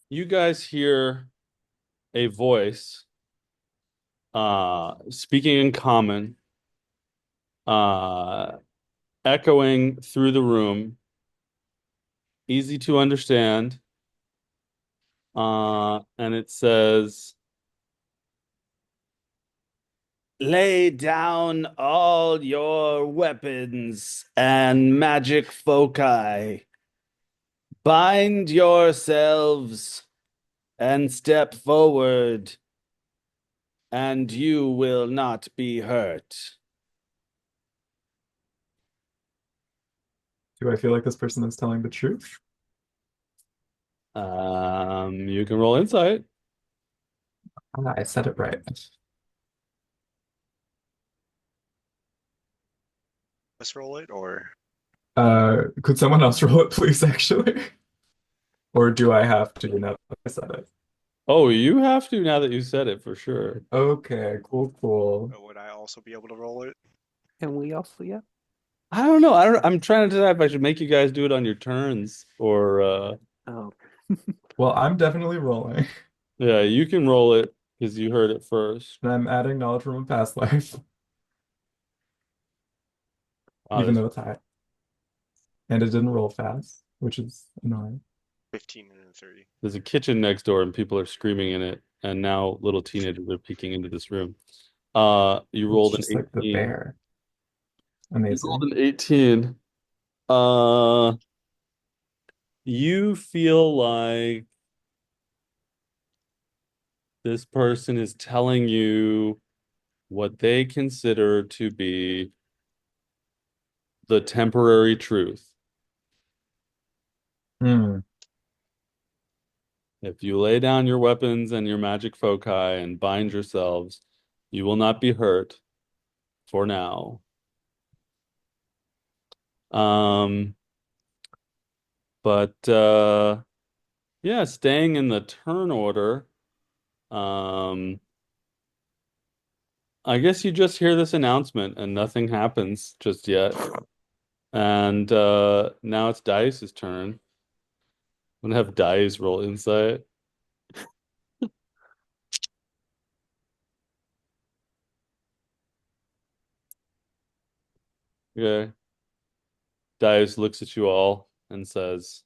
You guys hear a voice speaking in common, uh echoing through the room, easy to understand. And it says, "Lay down all your weapons and magic foci. Bind yourselves and step forward, and you will not be hurt." Do I feel like this person is telling the truth? You can roll insight. Ah, I said it right. Let's roll it, or Could someone else roll it, please, actually? Or do I have to now that I said it? Oh, you have to now that you said it for sure. Okay, cool, cool. would I also be able to roll it? And we also, yeah. I don't know. I'm trying to decide if I should make you guys do it on your turns or Oh, Well, I'm definitely rolling, yeah, you can roll it because you heard it first. and I'm adding knowledge from a past life, Wow, even though it's high. And it didn't roll fast, which is annoying. 15 and then 30. there's a kitchen next door and people are screaming in it, and now little teenagers are peeking into this room. You It's rolled an just like the 18. bear. You rolled Amazing. an 18. Uh, you feel like this person is telling you what they consider to be the temporary truth. Hmm. If you lay down your weapons and your magic foci and bind yourselves, you will not be hurt for now. Um, but yeah, staying in the turn order. Um, I guess you just hear this announcement and nothing happens just yet. And now it's Dice's turn. I'm gonna have Dice roll insight. Okay. Dice looks at you all and says,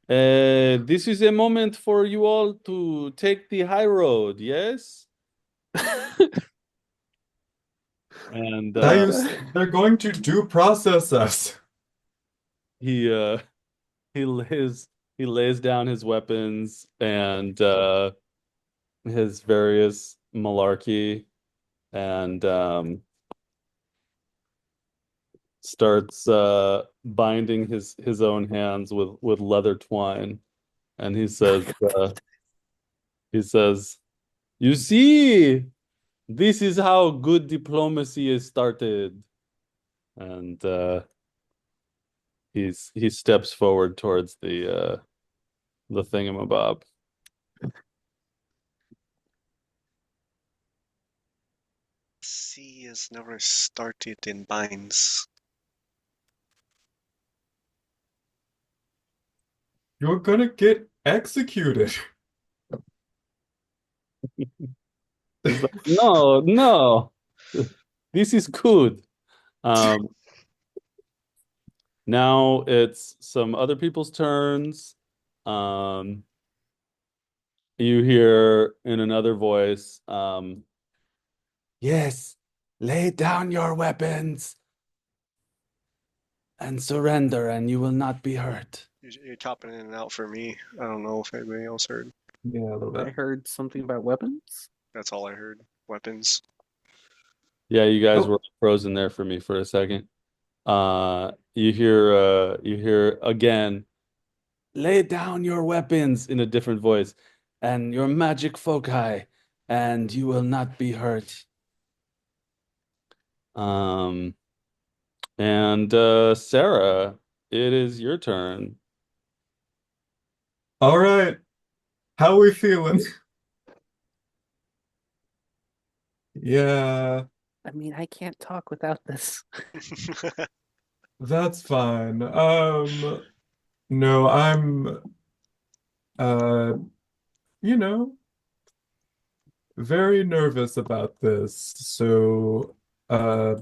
this is a moment for you all to take the high road, yes?" And They're going to due process us. he he lays he lays down his weapons and his various malarkey and starts binding his own hands with leather twine. And he says, "You see, this is how good diplomacy is started." And he steps forward towards the thingamabob. Sea has never started in binds. You're gonna get executed. He's like, "No, no, this is good." Um, Now it's some other people's turns. Um, you hear in another voice, "Yes, lay down your weapons and surrender, and you will not be hurt." You're chopping in and out for me. I don't know if anybody else heard. Yeah, a little I bit. heard something about weapons. That's all I heard. Weapons. Yeah, you guys Oh, were frozen there for me for a second. You hear again, "Lay down your weapons," in a different voice, "and your magic foci, and you will not be hurt." Um, and Sarah, it is your turn. all right. How we feeling? Yeah, I mean, I can't talk without this. that's fine. No, I'm uh, you know, very nervous about this. So, uh,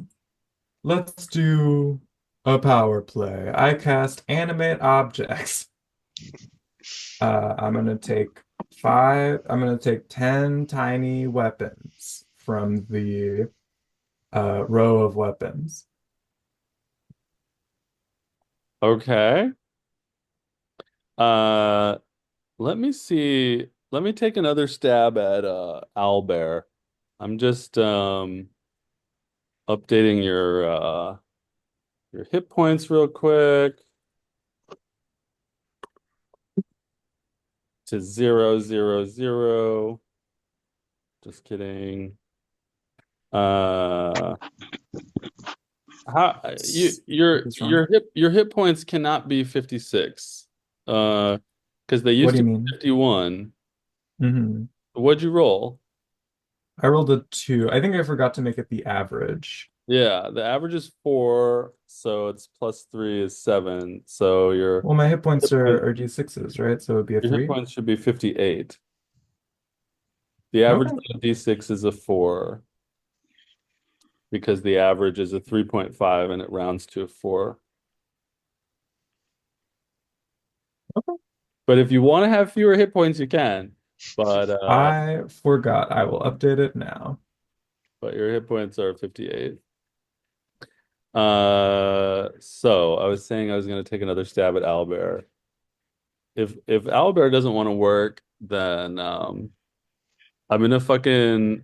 let's do a power play. I cast animate objects. I'm gonna take I'm gonna take 10 tiny weapons from the row of weapons. Okay. Uh, let me see. Let me take another stab at Owlbear. I'm just updating your hit points real quick to 0, 0, 0. Just kidding. Uh, how What's wrong? your hit points cannot be 56. Because they What used do to you be mean? 51. Hmm. What'd you roll? I rolled a 2. I think I forgot to make it the average. Yeah, the average is 4, so it's plus 3 is 7. So Well, my hit points hit point, are D6s, right? So it'd be a your hit 3. points should be 58. The average Okay. on a D6 is a 4 because the average is a 3.5 and it rounds to a 4. Okay. But if you want to have fewer hit points, you can. But I forgot. I will update it now. your hit points are 58. So I was saying I was going to take another stab at Owlbear. If Owlbear doesn't want to work, then I'm gonna fucking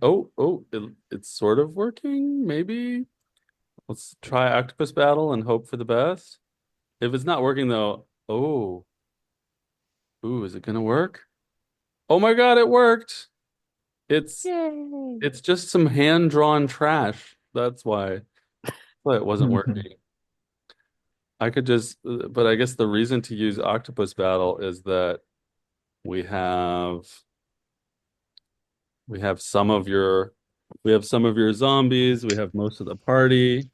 it's sort of working, maybe. Let's try Octopus Battle and hope for the best. If it's not working though, is it gonna work? Oh my God, it worked. It's Yay! it's just some hand-drawn trash. That's why it wasn't working. I could just, but I guess the reason to use Octopus Battle is that we have we have some of your we have some of your zombies, we have most of the party.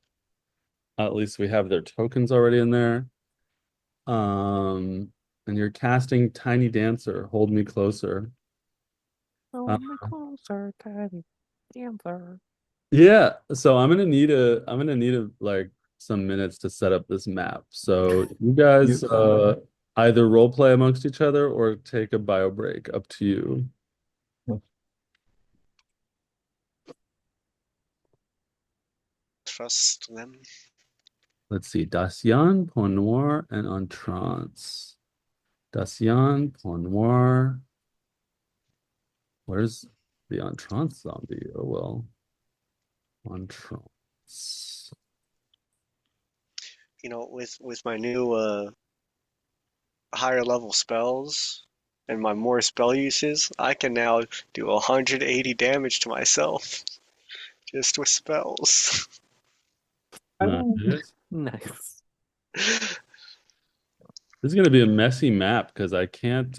At least we have their tokens already in there. Um, and you're casting Tiny Dancer, Hold Me Closer. Uh, Hold me closer, tiny dancer. yeah, so I'm gonna need like some minutes to set up this map. So you You guys fine. either role play amongst each other or take a bio break, up to you. Trust them. Let's see, Dacian, Point Noir, and Entrance. Dacian, Point Noir. Where's the Entrance zombie? Oh well. Entrance. With my new higher level spells and my more spell uses, I can now do 180 damage to myself just with spells. Nice. Nice. This is gonna be a messy map because I can't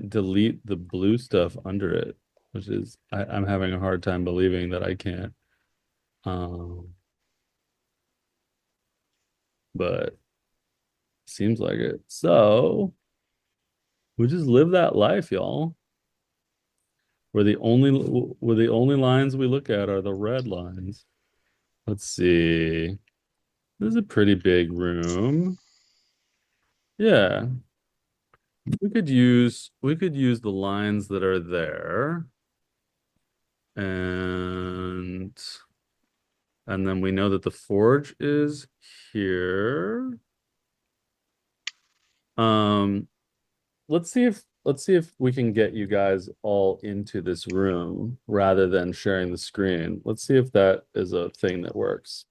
delete the blue stuff under it, which is I'm having a hard time believing that I can't. Um, but seems like it. So we just live that life, y'all. Where the only lines we look at are the red lines. Let's see. This is a pretty big room. Yeah. We could use the lines that are there. And then we know that the forge is here. Um, let's see if we can get you guys all into this room rather than sharing the screen. Let's see if that is a thing that works.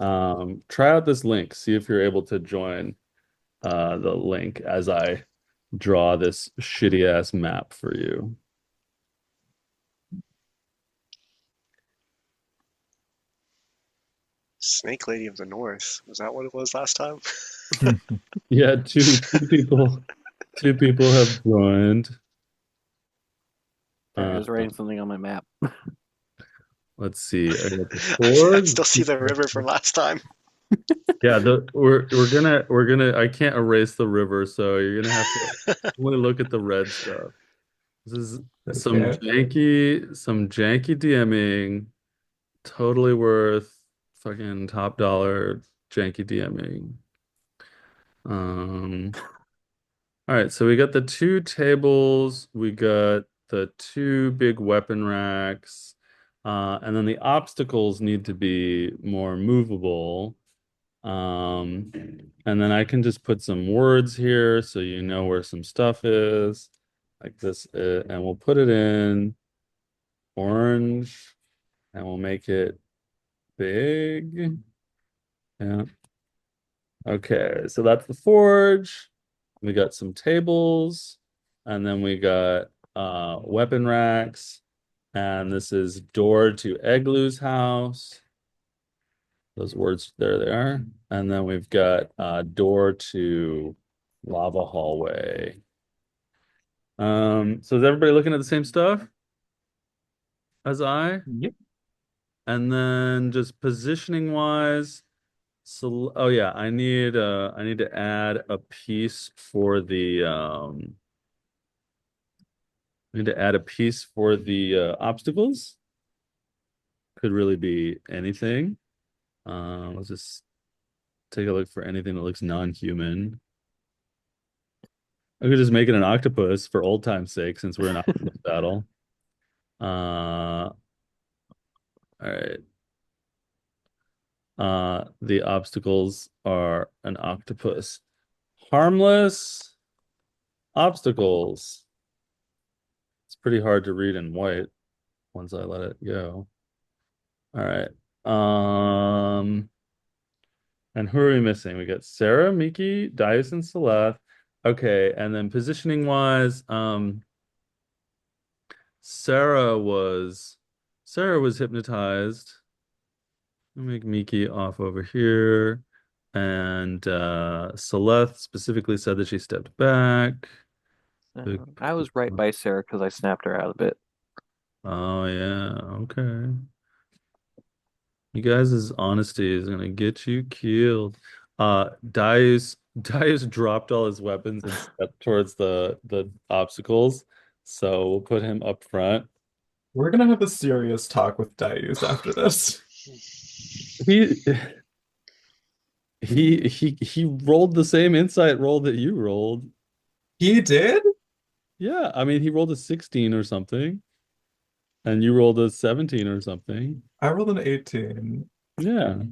Try out this link, see if you're able to join the link as I draw this shitty ass map for you. Snake Lady of the North. Was that what it was last time? Yeah, two people have joined. Sorry, I Uh, was writing something on my map. let's see. I got the I forge. still see the river from last time. Yeah, we're gonna I can't erase the river, so you're gonna have to only look at the red stuff. This is Okay. some janky DMing, totally worth fucking top dollar janky DMing. Um, all right, so we got the two tables, we got the two big weapon racks, and then the obstacles need to be more movable. Um, and then I can just put some words here so you know where some stuff is, like this, and we'll put it in orange, and we'll make it big. Yeah. Okay, so that's the forge. We got some tables, and then we got weapon racks, and this is door to Eggloo's house. Those words, there they are. And then we've got door to lava hallway. So is everybody looking at the same stuff as I? Yep. And then just positioning wise, so oh yeah, I need to add a piece for the I need to add a piece for the obstacles. Could really be anything. Let's just take a look for anything that looks non-human. I could just make it an octopus for old time's sake, since we're in octopus battle. All right. The obstacles are an octopus. Harmless obstacles. It's pretty hard to read in white once I let it go. All right. And who are we missing? We got Sarah, Miki, Dias, and Celeste. Okay, and then positioning wise, Sarah was Sarah was hypnotized. I'll make Miki off over here. And Celeste specifically said that she stepped back. I was right by Sarah because I snapped her out a bit. Oh yeah, okay. You guys' honesty is gonna get you killed. Darius dropped all his weapons and stepped towards the obstacles. So we'll put him up front. We're gonna have a serious talk with Darius after this. He he rolled the same insight roll that you rolled. He did? Yeah, I mean he rolled a 16 or something, and you rolled a 17 or something. I rolled an 18. Yeah.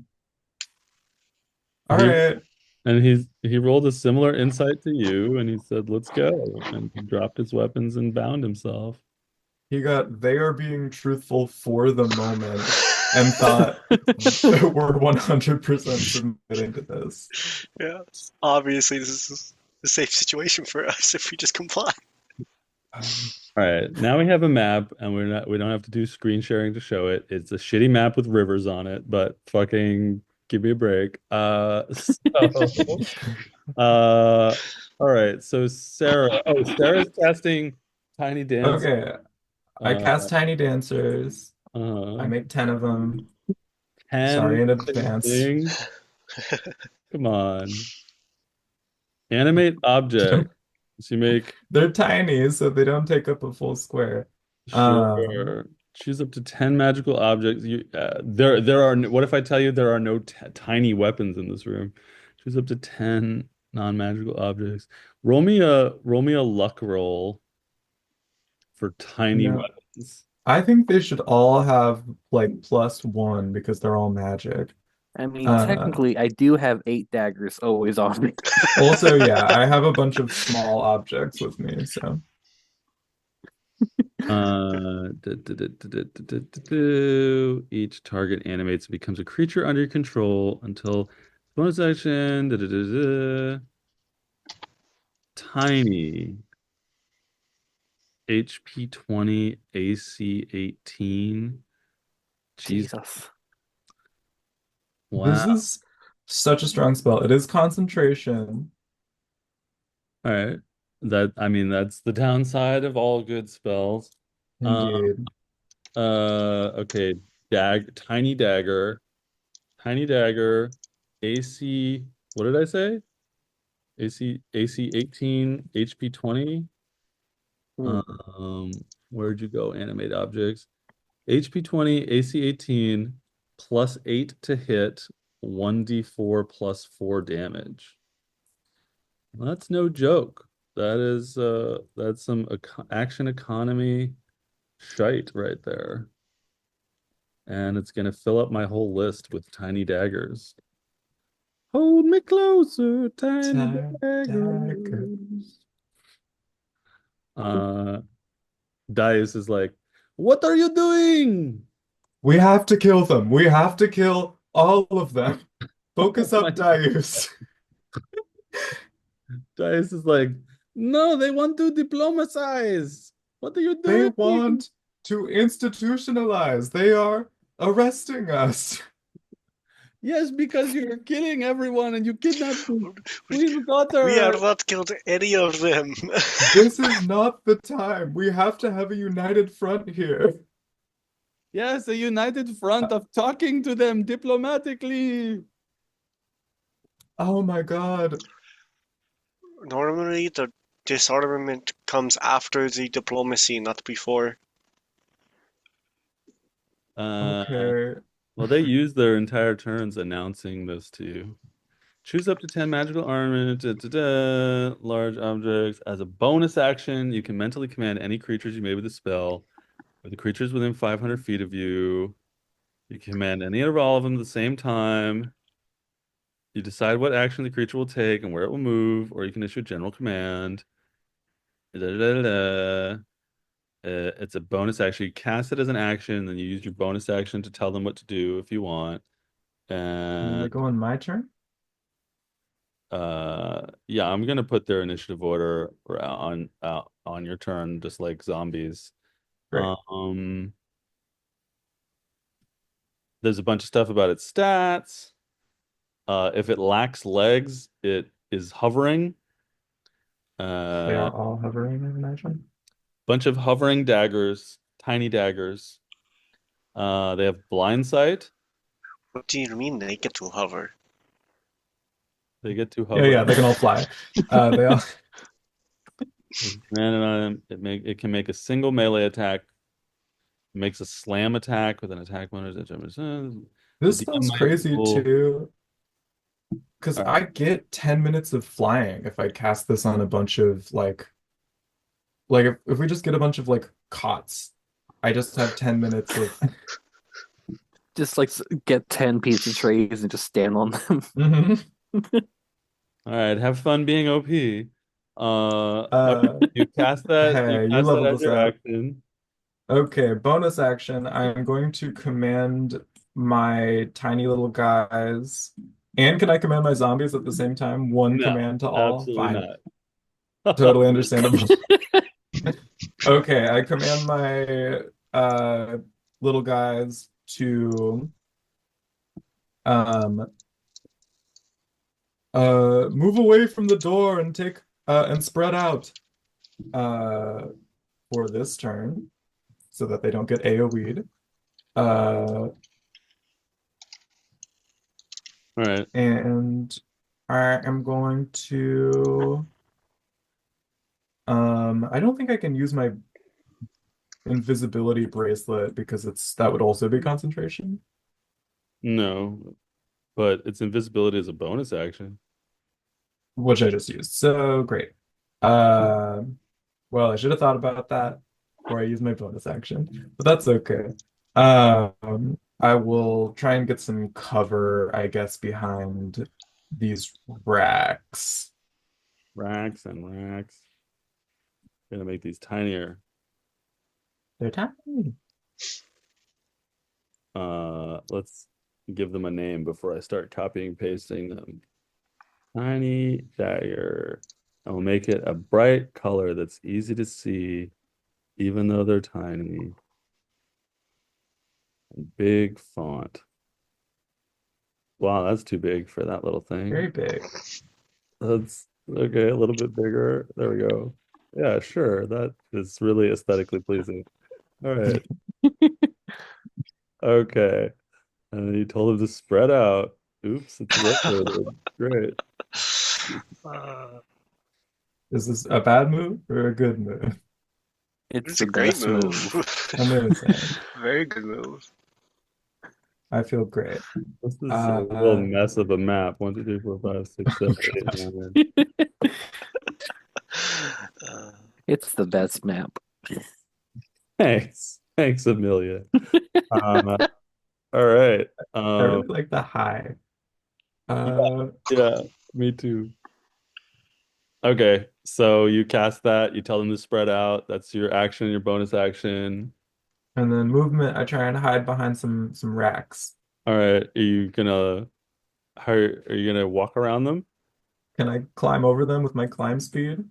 All He right. and he rolled a similar insight to you, and he said, "Let's go." And he dropped his weapons and bound himself. He got they are being truthful for the moment and thought we're 100% submitting to this. Yeah. Obviously, this is a safe situation for us if we just comply. Um, All right, now we have a map, and we don't have to do screen sharing to show it. It's a shitty map with rivers on it, but fucking give me a break. Uh, all right. So Sarah's casting Tiny Dance. okay, I Uh, cast Tiny Dancers. I uh, make 10 of them. 10 Sorry in advance. thing. Come on. Animate object. So you make They're tiny, so they don't take up a full square. Um, sure. Choose up to 10 magical objects. What if I tell you there are no t tiny weapons in this room? Choose up to 10 non-magical objects. Roll me a luck roll for tiny no, weapons. I think they should all have like +1 because they're all magic. I mean, Uh, technically, I do have 8 daggers always on me. Also, yeah, I have a bunch of small objects with me, so Each target animates and becomes a creature under your control until bonus action. Tiny. HP 20, AC 18. Jeez. Jesus. this Wow. is such a strong spell. It is concentration. All right. I mean, that's the downside of all good spells. Uh, Indeed. okay. Tiny dagger. Tiny dagger. AC, what did I say? AC 18, HP 20. Hmm. Where'd you go? Animate objects. HP 20, AC 18, plus 8 to hit, 1d4 plus 4 damage. That's no joke. That's some action economy shite right there. And it's gonna fill up my whole list with tiny daggers. Hold me closer, tiny Dagger. daggers. Uh, Dice is like, what are you doing? We have to kill them. We have to kill all of them. Focus Oh my up, Darius. Dice is like, no, they want to diplomatize. What are you They doing? want to institutionalize. They are arresting us. Yes, because you're killing everyone and you kidnapped Queen We are daughter. not killed any of them. This is not the time. We have to have a united front here. Yes, a united front of talking to them diplomatically. Oh my God. Normally, the disarmament comes after the diplomacy, not before. Uh, Okay. well, they use their entire turns announcing this to you. Choose up to 10 magical armament, large objects. As a bonus action, you can mentally command any creatures you made with the spell, or the creatures within 500 feet of you. You can command any or all of them at the same time. You decide what action the creature will take and where it will move, or you can issue a general command. It's a bonus action. You cast it as an action, then you use your bonus action to tell them what to do if you want. And then they And go on my turn? yeah, I'm gonna put their initiative order on your turn, just like zombies. Great. There's a bunch of stuff about its stats. If it lacks legs, it is hovering. They Uh, are all hovering, I imagine. bunch of hovering daggers, tiny daggers. They have blind sight. What do you mean they get to hover? They get to Yeah, hover. yeah, they can all fly. They all It can make a single melee attack. It makes a slam attack with an attack bonus. The This DM spell's might crazy roll. too, because All I right. get 10 minutes of flying if I cast this on a bunch of like if we just get a bunch of like cots, I just have 10 minutes of Just like get 10 pizza trays and just stand on them. Mhm. All right. Have fun being OP. Okay, Uh you cast that. You hey, you cast that leveled as us your up. action. Okay, bonus action. I'm going to command my tiny little guys. And can I command my zombies at the same time? One No, command to all? absolutely Fine. not. Totally understandable. Okay, I command my little guys to um move away from the door and take and spread out uh for this turn so that they don't get AoE'd. Uh All right. and I am going to I don't think I can use my invisibility bracelet because that would also be concentration, No, but its invisibility is a bonus action. which I just used. So great. Uh, well, I should have thought about that before I use my bonus action, but that's okay. I will try and get some cover, I guess, behind these racks. Racks and racks. Gonna make these tinier. They're tiny. Let's give them a name before I start copying and pasting them. Tiny dagger. I will make it a bright color that's easy to see, even though they're tiny. And big font. Wow, that's too big for that little Very thing. big. That's okay, a little bit bigger. There we go. Yeah, sure. That is really aesthetically pleasing. All right. Okay. And then you told him to spread out. Oops, it's rotated. Great. Is this a bad move or a good move? It's It's a the great best move. move. Amazing. Very good move. I feel great. This is a real Uh, mess of a map. 1, 2, 3, 4, 5, 6, 7, 8, 9. Uh, It's the best map. Thanks. Thanks, Amelia. Uh, all right. I really like the high. Uh, Yeah, me too. Okay, so you cast that, you tell them to spread out. That's your action, your bonus action. and then movement, I try and hide behind some racks. All right, are you gonna walk around them? Can I climb over them with my climb speed?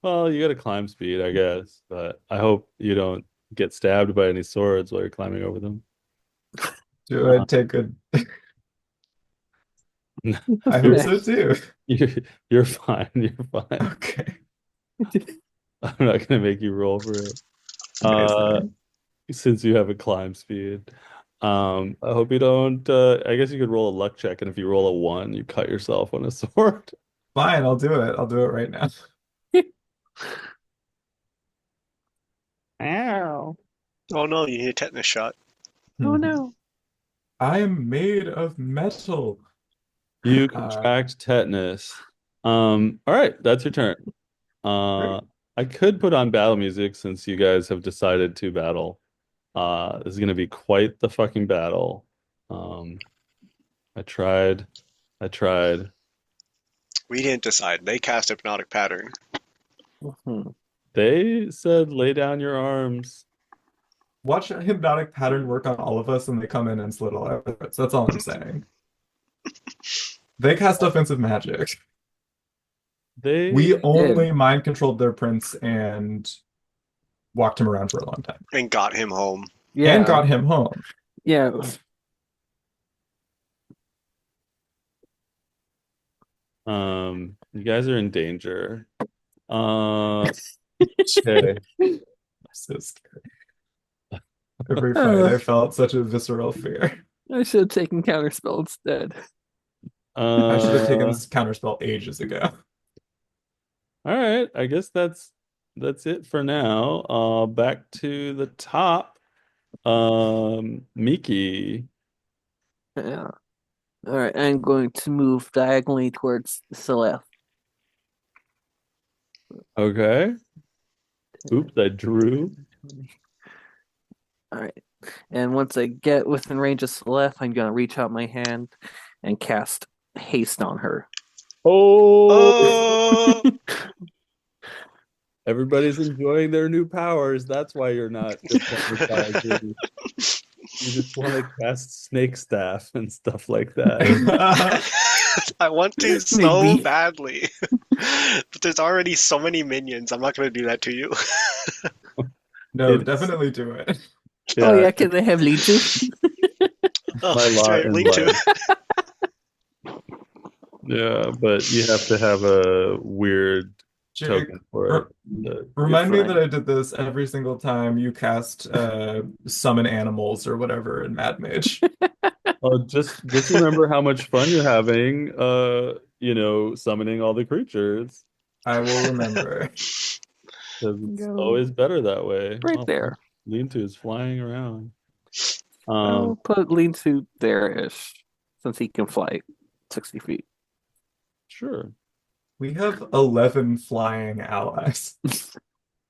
Well, you got to climb speed, I guess, but I hope you don't get stabbed by any swords while you're climbing over them. Do I Uh, take a? I hope so too. you're, you're fine. You're fine. Okay, I'm not gonna make you roll for it. Uh, amazing. since you have a climb speed. I hope you don't I guess you could roll a luck check, and if you roll a 1, you cut yourself on a sword. Fine, I'll do it. I'll do it right now. Ow. oh no, you hit a tetanus shot. Oh no. I am made of metal. You Uh, contract tetanus. All right, that's your turn. great. I could put on battle music since you guys have decided to battle. This is gonna be quite the fucking battle. Um, I tried. I tried. We didn't decide. They cast Hypnotic Pattern. Mhm. They said lay down your arms. Watch a hypnotic pattern work on all of us, and they come in and slit all our throats. That's all I'm saying. They cast offensive magic. They We Did. only mind controlled their prince and walked him around for a long time, And got him home. and Yeah. got him home. Yeah. You guys are in danger. Okay. I'm so scared. Every fight, Uh, I felt such a visceral fear. I should have taken counterspell instead. I should have taken Uh, counterspell ages ago. all right. I guess that's it for now. Back to the top. Miki. Yeah. All right. I'm going to move diagonally towards Celeste. Okay. Oops, I drew. All right. And once I get within range of Celeste, I'm going to reach out my hand and cast haste on her. Oh, Oh, everybody's enjoying their new powers. That's why you're not defended by a group. You just want to cast snake staff and stuff like that. I want to so Maybe. badly. But there's already so many minions. I'm not going to do that to you. No, It's definitely do it. Oh, yeah, yeah. Can they have lead to? Oh, my lot straight in lead to. life. Yeah, but you have to have a weird Jake, token for re- it. The- remind me fine. that I did this every single time you cast summon animals or whatever in Mad Mage. Oh, just remember how much fun you're having, summoning all the creatures. I will remember. 'Cause it's Go always better that way. right Oh, there. Lean to is flying around. I'll put lean to there-ish since he can fly 60 feet. Sure. We have 11 flying allies.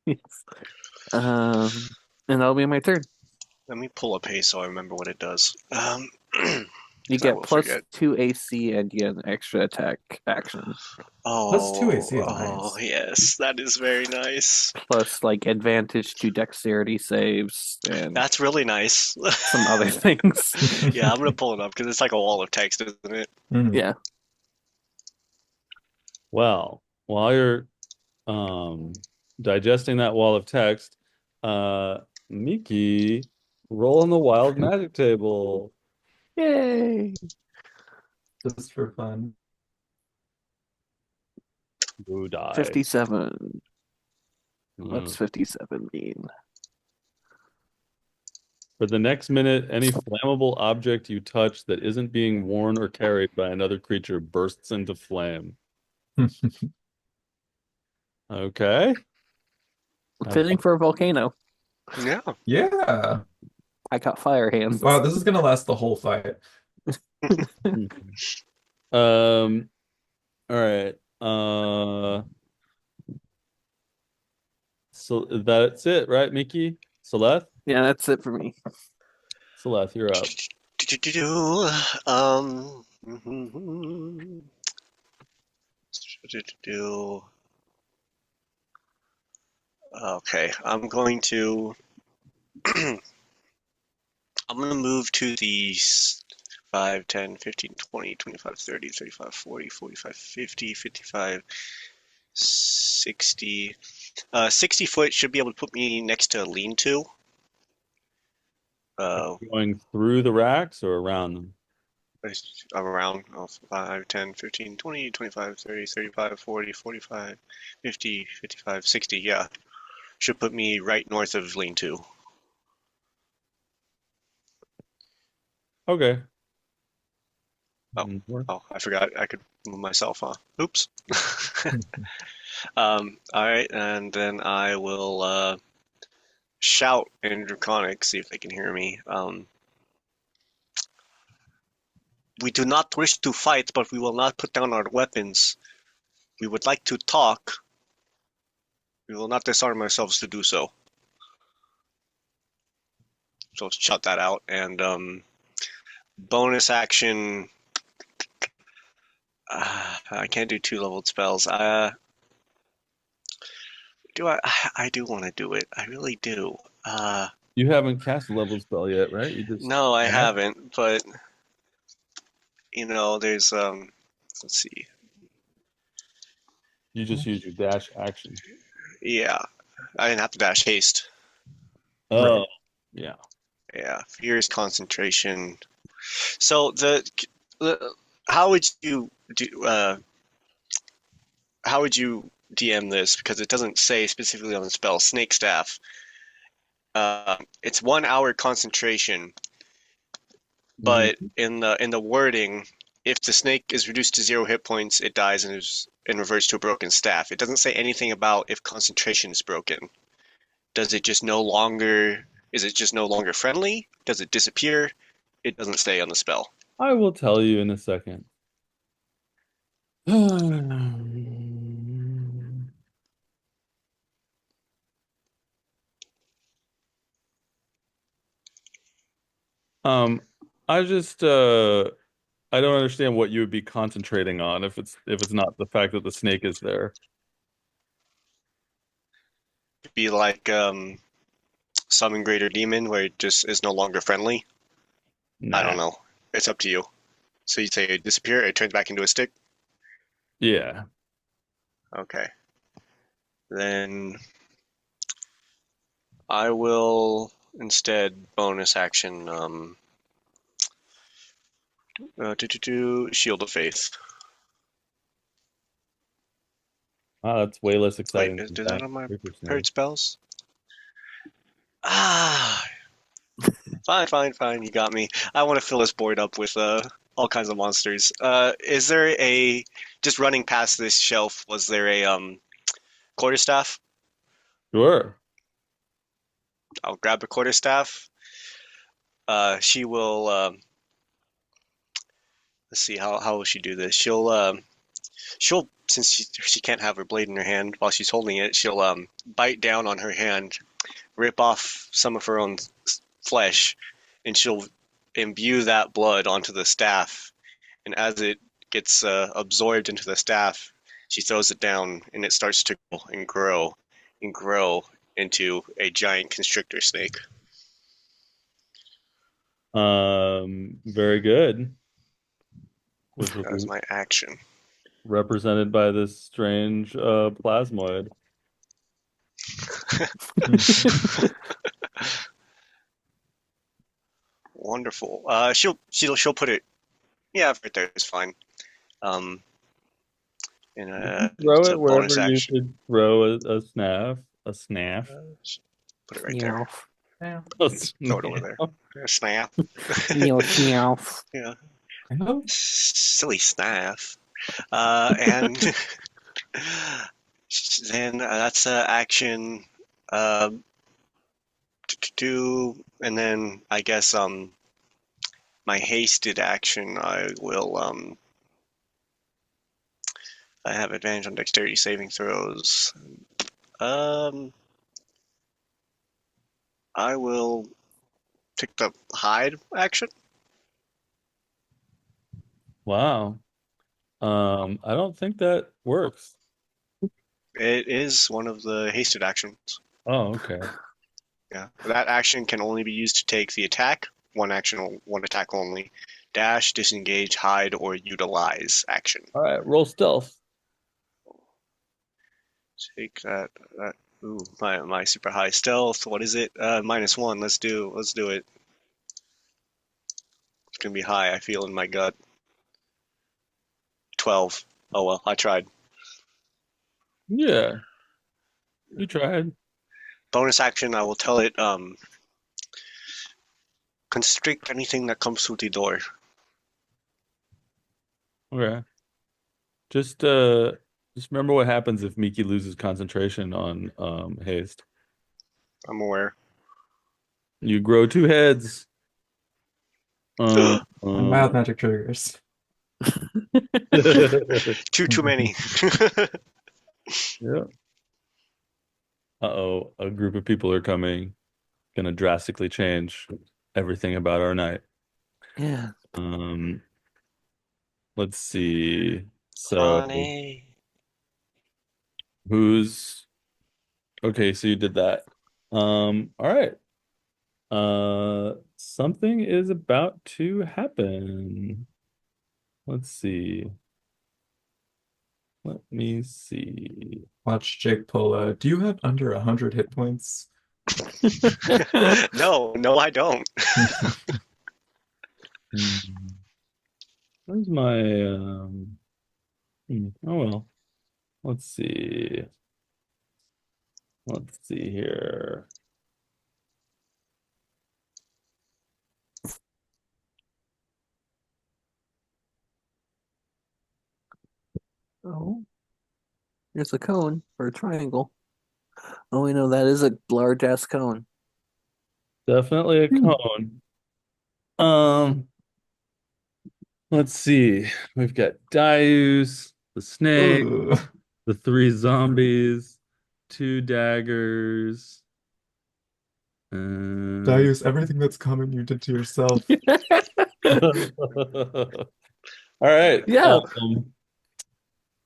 Yes. And that'll be my turn. Let me pull up haste so I remember what it does. You 'Cause I get will plus forget. 2 AC and you get an extra attack action. Plus 2 Oh, AC is oh, nice. yes, that is very nice. Plus like advantage to dexterity saves and That's really nice. some other things. Yeah, I'm gonna pull it up because it's like a wall of text, isn't it? Mhm. Yeah. Well, while you're digesting that wall of text, Miki, roll on the wild magic table. Yay. Just for fun. Who died? 57. Hmm. What's 57 mean? For the next minute, any flammable object you touch that isn't being worn or carried by another creature bursts into flame. Okay. Fitting for a volcano. Yeah. Yeah. I got fire hands. Wow, this is gonna last the whole fight. All right. So that's it, right, Mickey? Celeste? Yeah, that's it for me. Celeste, you're up. Um. Okay, I'm going to move to the 5, 10, 15, 20, 25, 30, 35, 40, 45, 50, 55, 60. 60 foot should be able to put me next to a lean-to. Going through the racks or around them? Around 5, 10, 15, 20, 25, 30, 35, 40, 45, 50, 55, 60. Yeah. Should put me right north of lean-to. Okay. Oh, I forgot I could move myself, huh? Oops. All right, and then I will shout in Draconic, see if they can hear me. We do not wish to fight, but we will not put down our weapons. We would like to talk. We will not disarm ourselves to do so. So shout that out, and bonus action. I can't do 2-leveled spells. Do I? I do want to do it. I really do. You haven't cast a level spell yet, right? You just No, I Yeah. haven't. But there's let's see. you just use your dash action. Yeah, I didn't have to dash haste. Oh, yeah. Yeah, fierce concentration. So how would you do? How would you DM this? Because it doesn't say specifically on the spell. Snake staff. It's 1 hour concentration, but in the wording, if the snake is reduced to 0 hit points, it dies and reverts to a broken staff. It doesn't say anything about if concentration is broken. Does it just no longer? Is it just no longer friendly? Does it disappear? It doesn't say on the spell. I will tell you in a second. Um, I just I don't understand what you would be concentrating on if it's not the fact that the snake is there. It'd be like summon greater demon, where it just is no longer friendly. I Nah. don't know. It's up to you. So you say it disappear, it turns back into a stick. Yeah. Okay. Then I will instead bonus action Shield of Faith. Wow, that's way less Wait, exciting than do that on my Creeper Snake. prepared spells? Ah, fine. You got me. I want to fill this board up with all kinds of monsters. Is there a just running past this shelf? Was there a quarterstaff? Sure. I'll grab a quarterstaff. She will. Let's see how will she do this? She'll since she can't have her blade in her hand while she's holding it, she'll bite down on her hand, rip off some of her own flesh, and she'll imbue that blood onto the staff. And as it gets absorbed into the staff, she throws it down, and it starts to grow and grow into a giant constrictor snake. Very good. Which That was was my action. represented by this strange plasmoid. Wonderful. She'll put it. Yeah, right there is fine. Um, in Throw it's it a bonus wherever you action. should throw a snaff. A snaff. Put it right there. Throw it over there. Snap. Meow, meow. Yeah. Oh, Silly snaff. And then that's action. And then I guess my hasted action I have advantage on dexterity saving throws. Um, I will take the hide action. Wow. I don't think that works. It is one of the hasted actions. Oh, okay. Yeah, that action can only be used to take the attack. One action, one attack only. Dash, disengage, hide, or utilize action. All right, roll stealth. Take that. Ooh, my super high stealth. What is it? -1. Let's do it. It's gonna be high. I feel in my gut. 12. Oh well, I tried. Yeah, you tried. Bonus action. I will tell it. Constrict anything that comes through the door. Okay. Just remember what happens if Miki loses concentration on haste. I'm aware. You grow two heads. Um, and wild magic triggers. Too many. Yeah. Uh-oh, a group of people are coming. Gonna drastically change everything about our night. Yeah. Um, let's see. So Funny. who's okay, so you did that. All right. Something is about to happen. Let's see. Let me see. Watch Jake pull. Do you have under 100 hit points? No, I don't. Hmm. Where's my oh well. Let's see. Let's see here. Oh, there's a cone or a triangle. Oh, we know that is a large ass cone. Definitely a cone. Um, let's see. We've got Darius, the snake, Ooh. the three zombies, two daggers, and Darius, everything that's coming you did to yourself. all right. Yeah.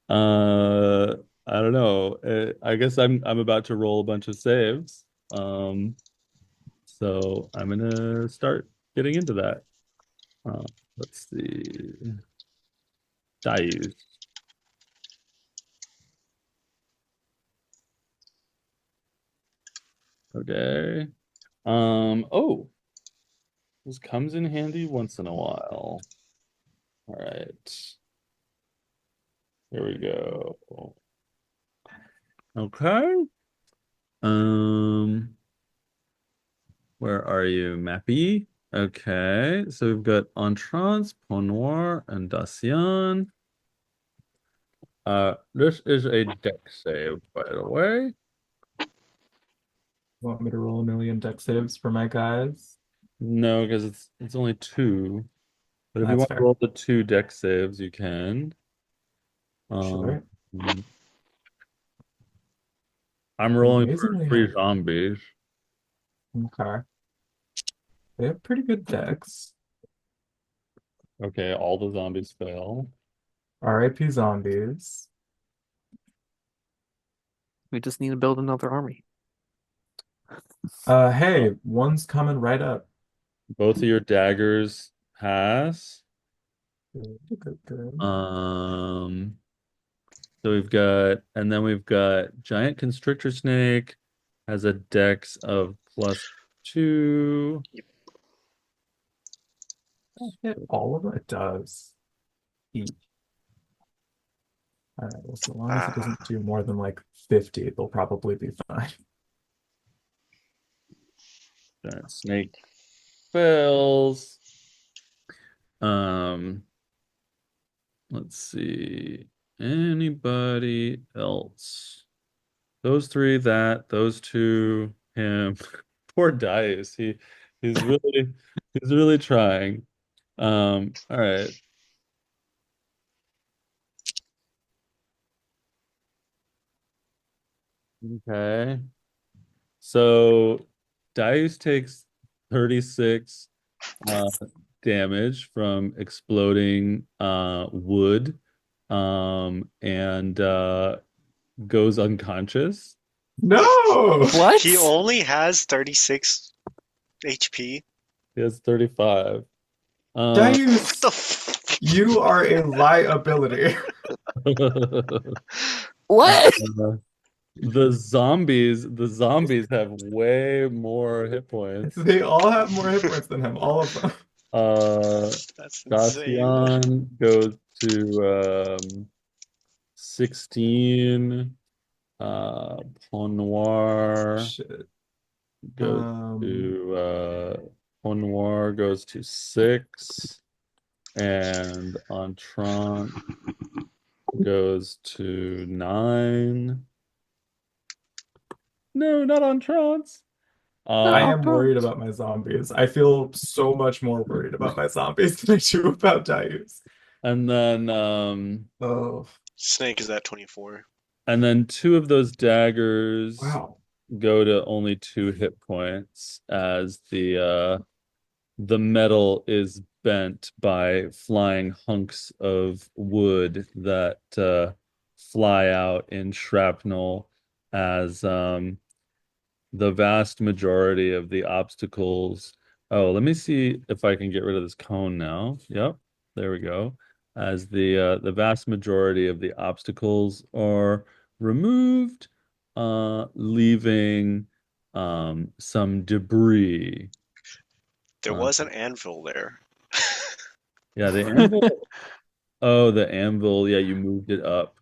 I don't know. I guess I'm about to roll a bunch of saves. So I'm gonna start getting into that. Uh, let's see. Darius. Okay. Oh, this comes in handy once in a while. All right. Here we go. Okay. Um, where are you, Mappy? Okay, so we've got Entrance, Peau Noir, and Dacian. This is a deck save, by the way. Want me to roll a million deck saves for my guys? No, because it's only two. But if you That's want to fair. roll the two deck saves, you can. Um, Sure. I'm rolling for Amazingly three high. zombies. Okay. They have pretty good decks. Okay, all the zombies fail. RIP zombies. We just need to build another army. Hey, one's coming right up. Both of your daggers pass. Good, good, good. So and then we've got Giant Constrictor Snake has a dex of +2. Hit all of them? It does. Eat. All right, well, so long as it doesn't do more than like 50, they'll probably be fine. Giant snake fails. Um, let's see. Anybody else? Those three, that, those two, him. Poor Dice. He's really trying. All right. Okay. So Dice takes 36 uh damage from exploding wood and goes unconscious. No! What? He only has 36 HP. He has 35. What the Dice, f you are a liability. uh, What? the zombies have way more hit points. They all have more hit points than him, all of them. That's insane. Dacian goes to 16. Point Noir Shit. goes Point Noir goes to 6. And Entrant goes to 9. No, not Entrance. I Uh, am worried about my zombies. I feel so much more worried about my zombies than I do about Dice. and then Oh, Snake is at 24. two of those daggers wow. go to only 2 hit points as the metal is bent by flying hunks of wood that fly out in shrapnel as the vast majority of the obstacles. Oh, let me see if I can get rid of this cone now. Yep, there we go. As the vast majority of the obstacles are removed, leaving some debris. There Uh, was an anvil there. yeah, the anvil. Oh, the anvil. Yeah, you moved it up.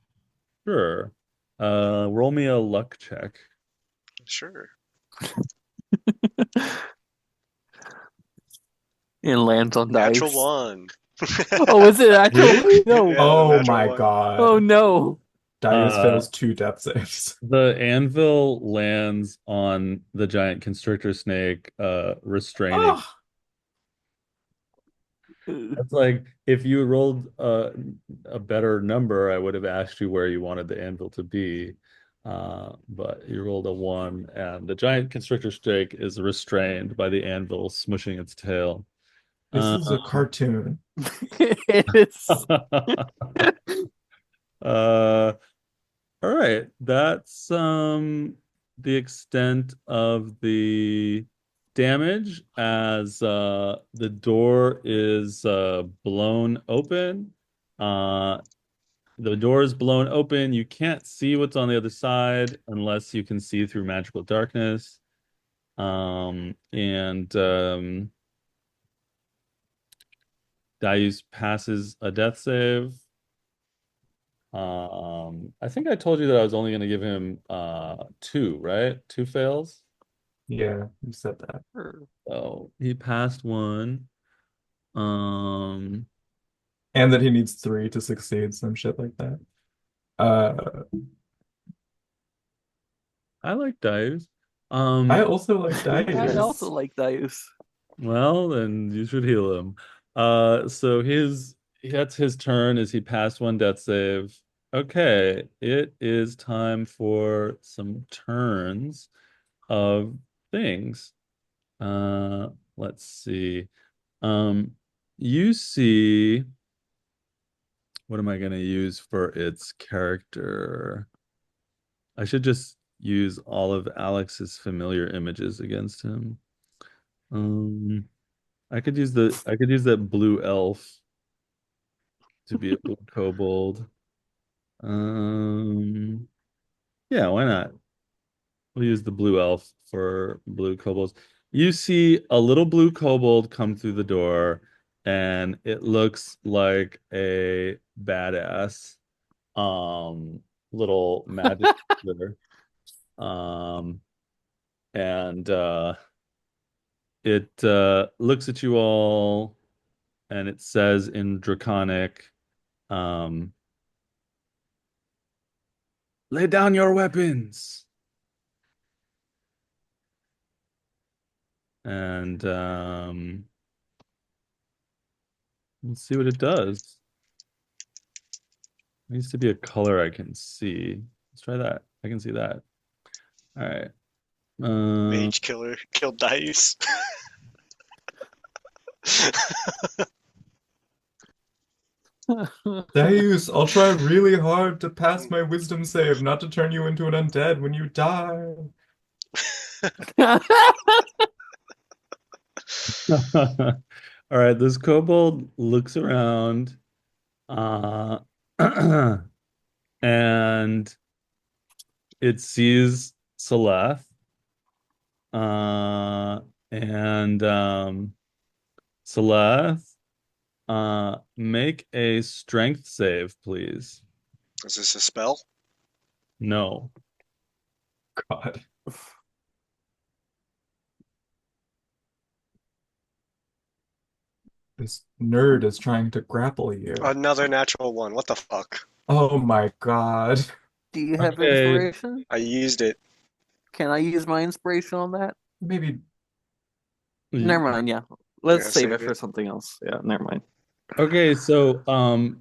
Sure. Roll me a luck check. Sure. It lands on Natural Dice. one. Oh, is it actually? Really? No. Yeah, Oh natural my one. Oh God. no. Dice Uh, fails 2 death saves. the anvil lands on the giant constrictor snake, restraining. Oh, It's like if you rolled a better number, I would have asked you where you wanted the anvil to be. But you rolled a 1, and the giant constrictor snake is restrained by the anvil smushing its tail. this Uh, is a cartoon. It is. uh, all right, that's the extent of the damage as the door is blown open. Uh the door is blown open. You can't see what's on the other side unless you can see through magical darkness. And Darius passes a death save. I think I told you that I was only going to give him 2, right? 2 fails. Yeah, you said that. So he passed one. Um, And that he needs 3 to succeed, some shit like that. Uh, I like Darius. I Um, also like I also Dice. like Dice. well, then you should heal him. So that's his turn as he passed one death save. Okay, it is time for some turns of things. Uh, let's see. Um, you see, what am I going to use for its character? I should just use all of Alex's familiar images against him. Um, I could use that blue elf to be a blue kobold. Um, yeah, why not? We'll use the blue elf for blue kobolds. You see a little blue kobold come through the door, and it looks like a badass little magic user. Um and it looks at you all and it says in Draconic, um, lay down your weapons. And let's see what it does. It needs to be a color I can see. Let's try that. I can see that. All right. Mage killer killed Dice. Deus, I'll try really hard to pass my wisdom save, not to turn you into an undead when you die. All right, this kobold looks around, uh, and it sees Seleth, uh, and Seleth, make a strength save, please. Is this a spell? No. God. This nerd is trying to grapple you. Another natural one. What the fuck? Oh my God. Do you have Okay. inspiration? I used it. Can I use my inspiration on that? Maybe. Never mind, yeah. Let's Yeah, save save it for it. something else. Yeah, never mind. Okay, so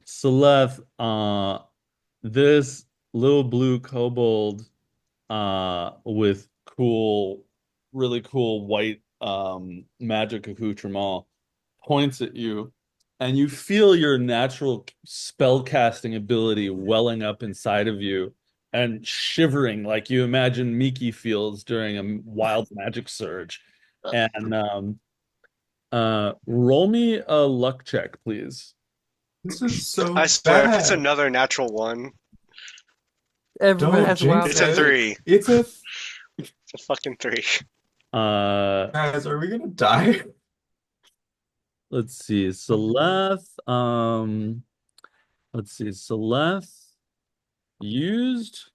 Seleth, this little blue kobold with cool, really cool white magic accoutrement points at you, and you feel your natural spell casting ability welling up inside of you and shivering like you imagine Miki feels during a wild magic surge. And roll me a luck check, please. This is so I swear, if it's bad. another natural one, Everyone Don't has a wild jinx it's a it. magic. 3. It's a. It's a fucking 3. Guys, are we gonna die? Let's see. Seleth, let's see. Seleth used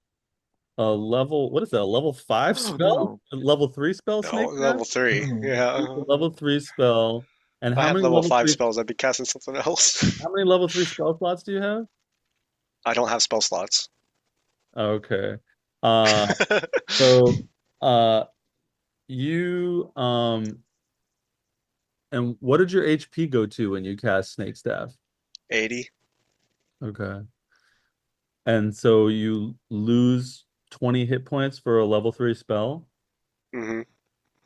a level, what is that? A level 5 Oh spell? no. A level 3 spell, No, Snake Draft? level 3. Hmm. Yeah. Used a level 3 spell. And If I how had many level level 5 3 spells, I'd be casting something else. how many level 3 spell slots do you have? I don't have spell slots. Okay. Uh so uh you and what did your HP go to when you cast Snake Staff? 80. Okay. And so you lose 20 hit points for a level 3 spell. Hmm.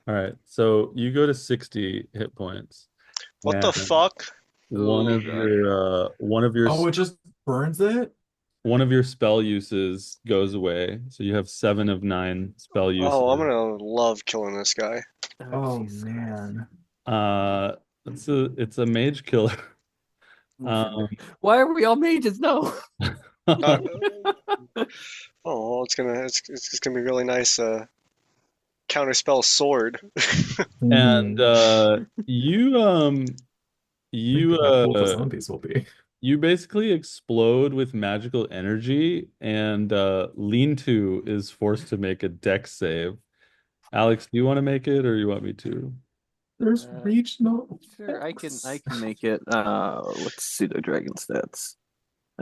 All right. So you go to 60 hit points. What the And fuck? Oh god. Oh, it just burns it? one of your spell uses goes away. So you have 7 of 9 spell Oh, I'm uses. gonna love killing this guy. Oh, Oh Jesus man. Uh it's a mage killer. Um Why are we all mages? No. Uh, oh, it's gonna be really nice. Counterspell sword. and Hmm. Think you of how cool the zombies will be. you basically explode with magical energy, and Lean-To is forced to make a dex save. Alex, do you want to make it or you want me to? There's Uh, regional sure, I can effects. make it. What's pseudo dragon stats?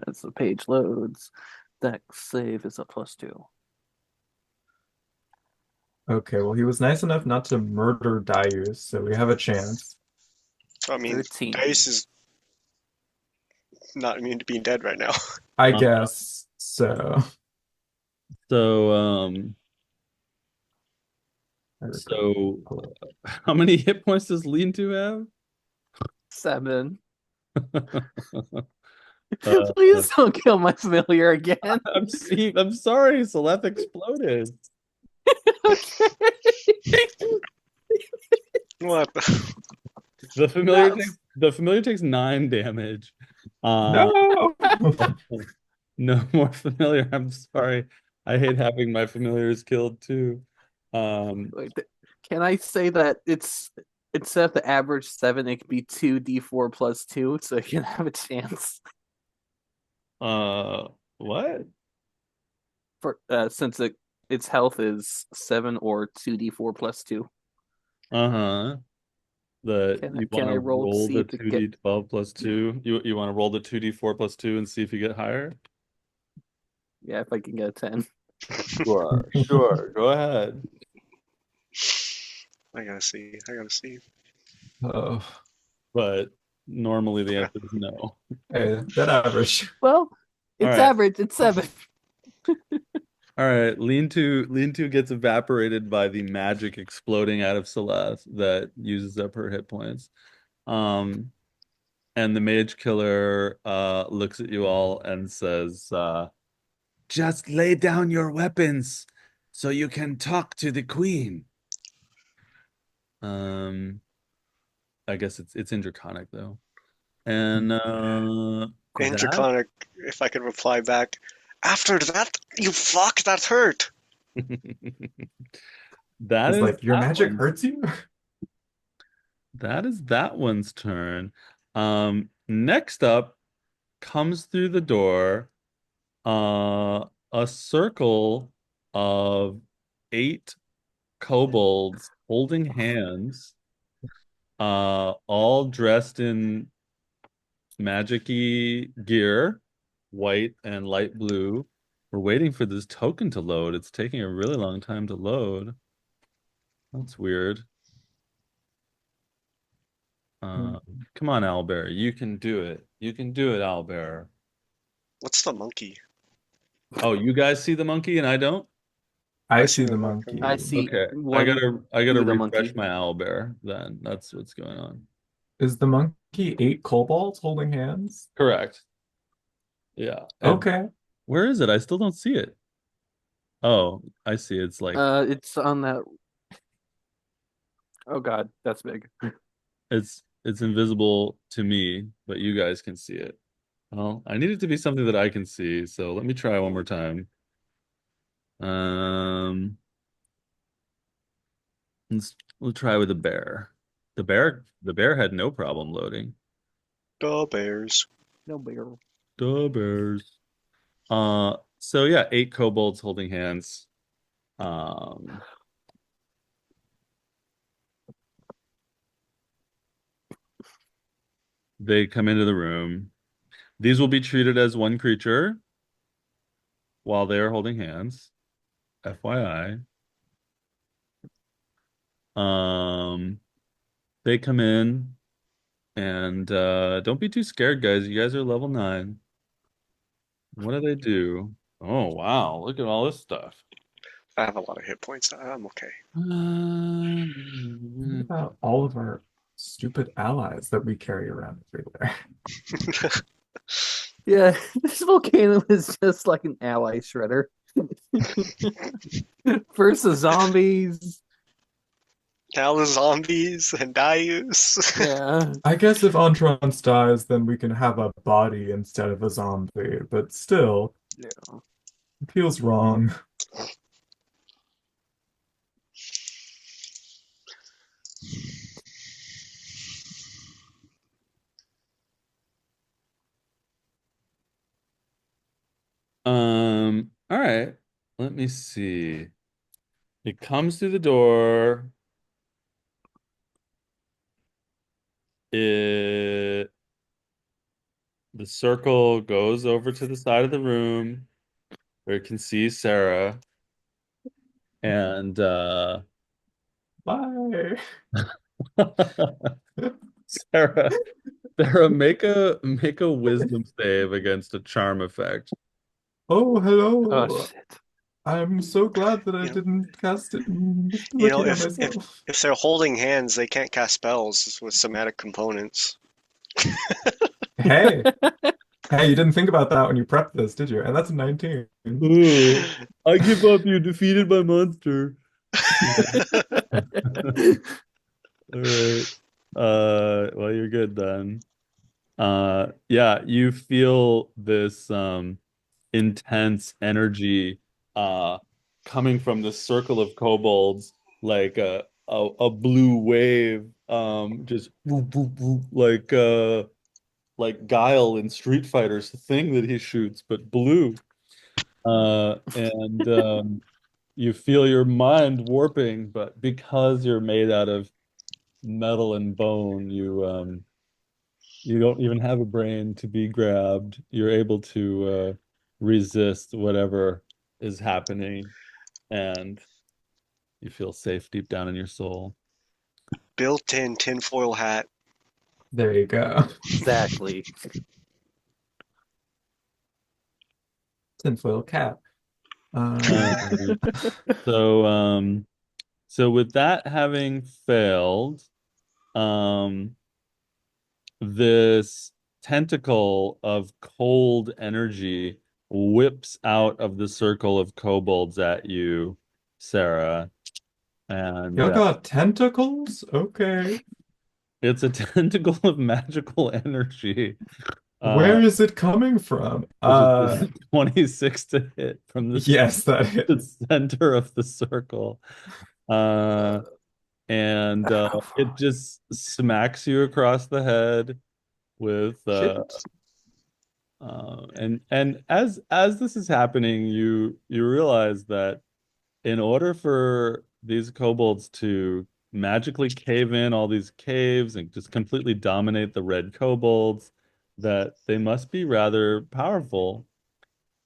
As the page loads, dex save is a +2. Okay, well, he was nice enough not to murder Darius, so we have a chance. I mean, 13. Dice is not immune to being dead right now. I Uh, guess so. so I regret so pulling. how many hit points does Lean-To have? 7. Uh, Please don't kill my familiar again. I'm sorry, Celeste exploded. Okay. What the? The familiar takes 9 damage. No! No more familiar. I'm sorry. I hate having my familiars killed too. Um, Wait, can I say that it's instead of the average 7, it could be 2d4 plus 2, so you can have a chance uh, what? for since its health is 7 or 2d4 plus 2. Uh-huh. The Can you can want I to roll to roll see the if it get? 2d12 plus 2? You want to roll the 2d4 plus 2 and see if you get higher? Yeah, if I can get a 10. Sure, sure. Go ahead. I gotta see. I gotta see. Oh, But normally the answer is no. hey, that average. Well, All it's right. average. It's 7. All right. Lean to gets evaporated by the magic exploding out of Celeste that uses up her hit points. Um, and the mage killer looks at you all and says, just lay down your weapons so you can talk to the queen. Um, I guess it's in Draconic though. And In that Draconic, if I could reply back, after that, you fuck, that hurt. that It's is like your that magic one. hurts you? That is that one's turn. Next up comes through the door a circle of 8 kobolds holding hands, all dressed in magic-y gear, white and light blue. We're waiting for this token to load. It's taking a really long time to load. That's weird. Hmm. Come on, Owlbear. You can do it. You can do it, Owlbear. What's the monkey? Oh, you guys see the monkey and I don't? I I see see the the monkey. I monkey. see Okay. I one gotta I gotta through the refresh monkey. my Owlbear then. That's what's going on. Is the monkey 8 kobolds holding hands? Correct. Yeah. And Okay. where is it? I still don't see it. Oh, I see. It's like It's on that. Oh God, that's big. it's invisible to me, but you guys can see it. Well, I need it to be something that I can see, so let me try one more time. Um, we'll try with a bear. The bear had no problem loading. The bears. No bigger. The bears. So yeah, 8 kobolds holding hands. Um, they come into the room. These will be treated as one creature while they are holding hands. FYI. Um, they come in and don't be too scared, guys. You guys are level 9. What do they do? Oh, wow. Look at all this stuff. I have a lot of hit points. I'm okay. What about all of our stupid allies that we carry around everywhere? Yeah, this volcano is just like an ally shredder. First the zombies. Now the zombies and Dayus. Yeah. I guess if Entrance dies, then we can have a body instead of a zombie, but still, Yeah. it feels wrong. All right. Let me see. It comes through the door. It the circle goes over to the side of the room where it can see Sarah and Bye. Sarah, Sarah, make a wisdom save against a charm effect. Oh, Oh hello. shit. I'm so glad that I You know, didn't cast it you know, looking at myself. if they're holding hands, they can't cast spells with somatic components. Hey, hey, you didn't think about that when you prepped this, did you? And that's a 19. Ooh, I give up. You defeated my monster. All right. Well, you're good then. Yeah, you feel this intense energy uh coming from this circle of kobolds like a blue wave just whoop, whoop, whoop, like Guile in Street Fighter's thing that he shoots, but blue. And you feel your mind warping, but because you're made out of metal and bone. You don't even have a brain to be grabbed. You're able to resist whatever is happening, and you feel safe deep down in your soul. Built-in tinfoil hat. There you go. Exactly. Tinfoil cap. Um, so so with that having failed, um, this tentacle of cold energy whips out of the circle of kobolds at you, Sarah, and Y'all got tentacles? Okay. it's a tentacle of magical energy, Where is it coming from? which is this 26 to hit from Yes, that the hits. center of the circle. Uh, and How it far? just smacks you across the head with Shit. and as this is happening, you realize that in order for these kobolds to magically cave in all these caves and just completely dominate the red kobolds, that they must be rather powerful.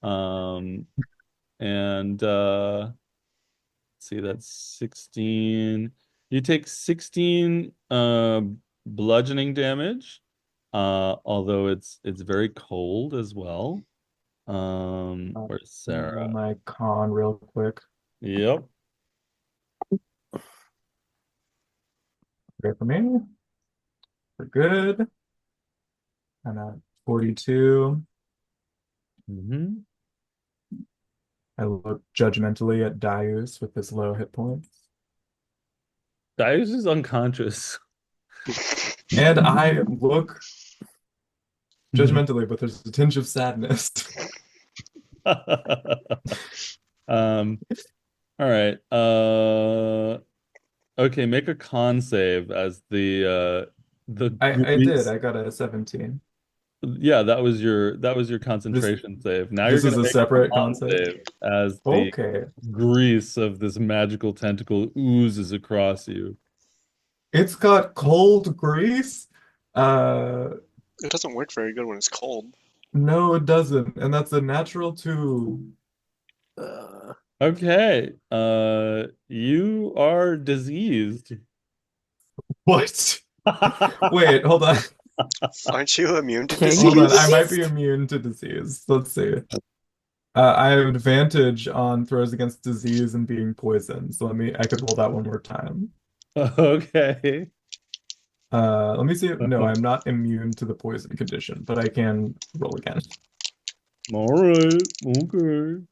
Um, and see, that's 16. You take 16 bludgeoning damage, although it's very cold as well. Where's Roll Sarah? my con real quick. Yep. Okay, for me. We're good. I'm at 42. Hmm. I look judgmentally at Darius with his low hit points. Darius is unconscious. And I look judgmentally, but there's a tinge of sadness. Um, all right. Okay, make a con save as the I did. grease. I got a 17. Yeah, that was your This concentration save. Now you're this is gonna a make a separate con concept. save as the Okay. grease of this magical tentacle oozes across you. It's got cold grease. Uh, It doesn't work very good when it's cold. no, it doesn't. And that's a natural two. Uh, Okay, you are diseased. What? Wait, hold on. Aren't you immune to can you Hold be on. I disease? might be diseased? immune to disease. Let's see. I have advantage on throws against disease and being poisoned. So I could roll that one more time. Okay. Let me see. No, I'm not immune to the poison condition, but I can roll again. All right. Okay.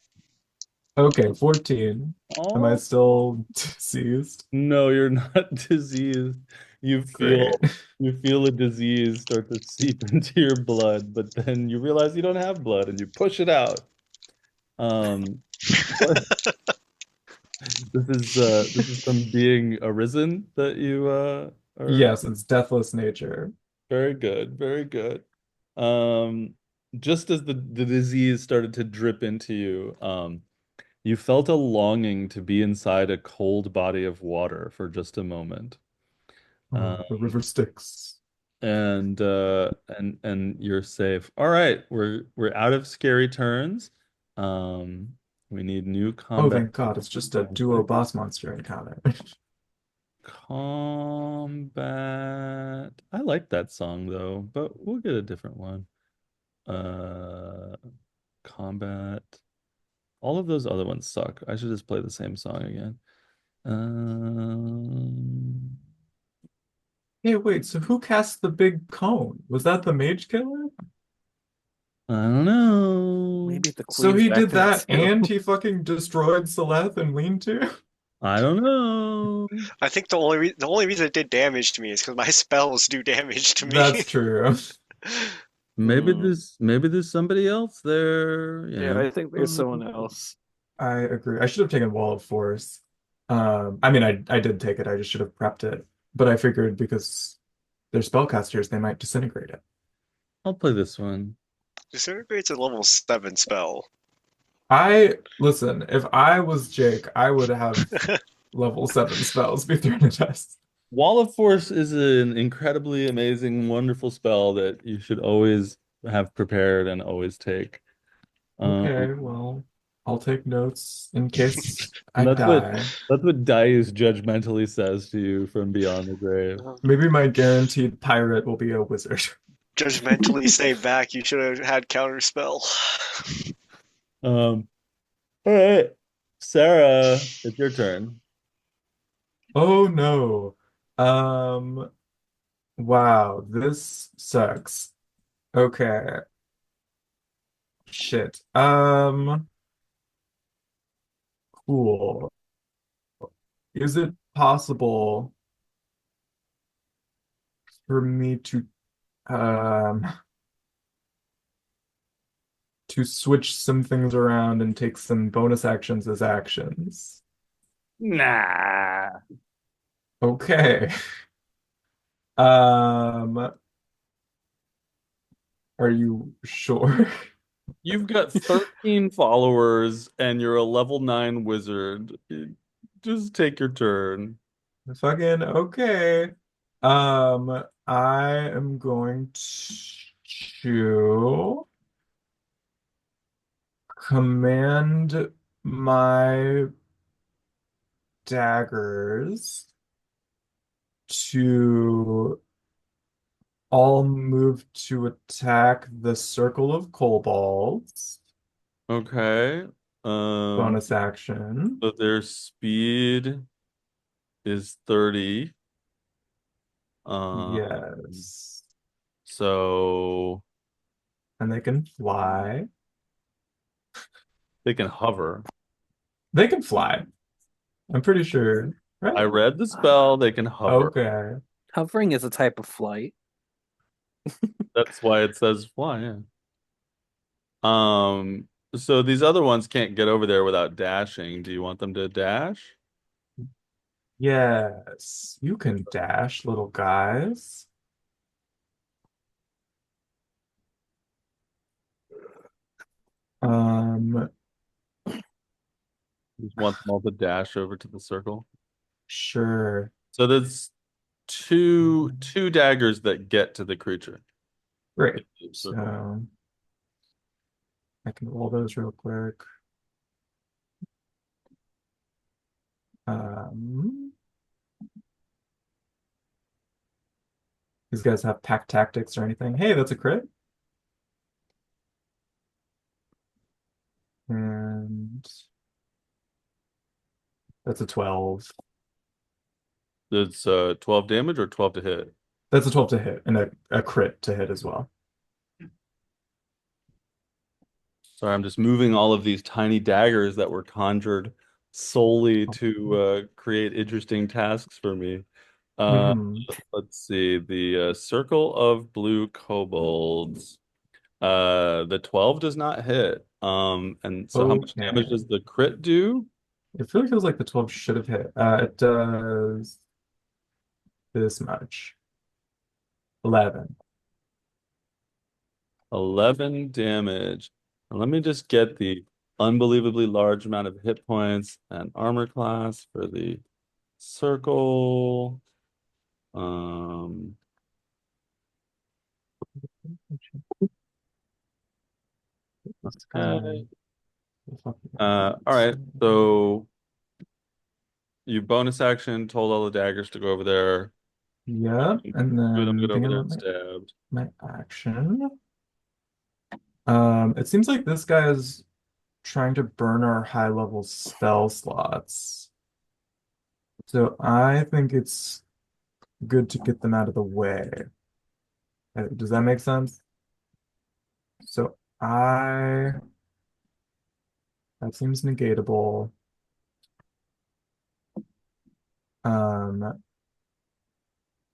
Okay, 14. Am I Oh, still diseased? no, you're not diseased. You Great. feel you feel a disease start to seep into your blood, but then you realize you don't have blood and you push it out. Um, what- this is from being arisen that you are Yes, it's deathless nature. very good, very good. Um, just as the disease started to drip into you, you felt a longing to be inside a cold body of water for just a moment. Uh, Oh, the river Styx. and you're safe. All right, we're out of scary turns. We need new Oh, combat. thank God, it's just a duo boss monster encounter. Combat. I like that song though, but we'll get a different one. Uh, combat. All of those other ones suck. I should just play the same song again. Um, Hey, wait, so who cast the big cone? Was that the mage killer? I don't know. Maybe the So queen's he back did there that too. and he fucking destroyed Seleth and Lean-To? I don't know. I think the only reason it did damage to me is because my spells do damage to me. That's true. Maybe there's somebody else there, you Yeah, know. I think there's someone else. I agree. I should have taken Wall of Force. I mean, I did take it. I just should have prepped it. But I figured because they're spellcasters, they might disintegrate it. I'll play this one. Disintegrate's a level 7 spell. Listen, if I was Jake, I would have level 7 spells be thrown at us. Wall of Force is an incredibly amazing, wonderful spell that you should always have prepared and always take. Um, Okay, well, I'll take notes in case I and die. that's what Dice judgmentally says to you from beyond the grave. Maybe my guaranteed pirate will be a wizard. Judgmentally say back, you should have had counterspell. All right, Sarah, it's your turn. Oh no. Um, wow, this sucks. Okay. Shit. Cool. Is it possible for me um to switch some things around and take some bonus actions as actions? Nah. Okay. Um, are you sure? You've got 13 followers and you're a level 9 wizard. Just take your turn. Fucking okay. I am going to command my daggers to all move to attack the circle of kobolds. Okay. Um, Bonus action. so their speed is 30. Um, Yes. so And they can fly. they can hover. They can fly. I'm pretty sure, I right? read the spell, they can hover. Okay. Hovering is a type of flight. That's why it says fly, yeah. So these other ones can't get over there without dashing. Do you want them to dash? Yes. You can dash, little guys. Um, You just want them all to dash over to the circle. sure. So there's two daggers that get to the creature. Great. Circle. So I can roll those real quick. Um, these guys have pack tactics or anything. Hey, that's a crit. And that's a 12. It's 12 damage or 12 to hit. That's a 12 to hit and a crit to hit as well. Sorry, I'm just moving all of these tiny daggers that were conjured solely to create interesting tasks for me. Uh, Hmm. let's see, the circle of blue kobolds. The 12 does not hit. And so how much damage Okay. does the crit do? It really feels like the 12 should have hit. It does this much. 11. 11 damage. And let me just get the unbelievably large amount of hit points and armor class for the circle. Um, This guy. okay. All right. So you bonus action told all the daggers to go over there. Yep. And Two of them then get over thinking there about and stabbed. my action. It seems like this guy is trying to burn our high level spell slots. So I think it's good to get them out of the way. Does that make sense? So that seems negatable. Um,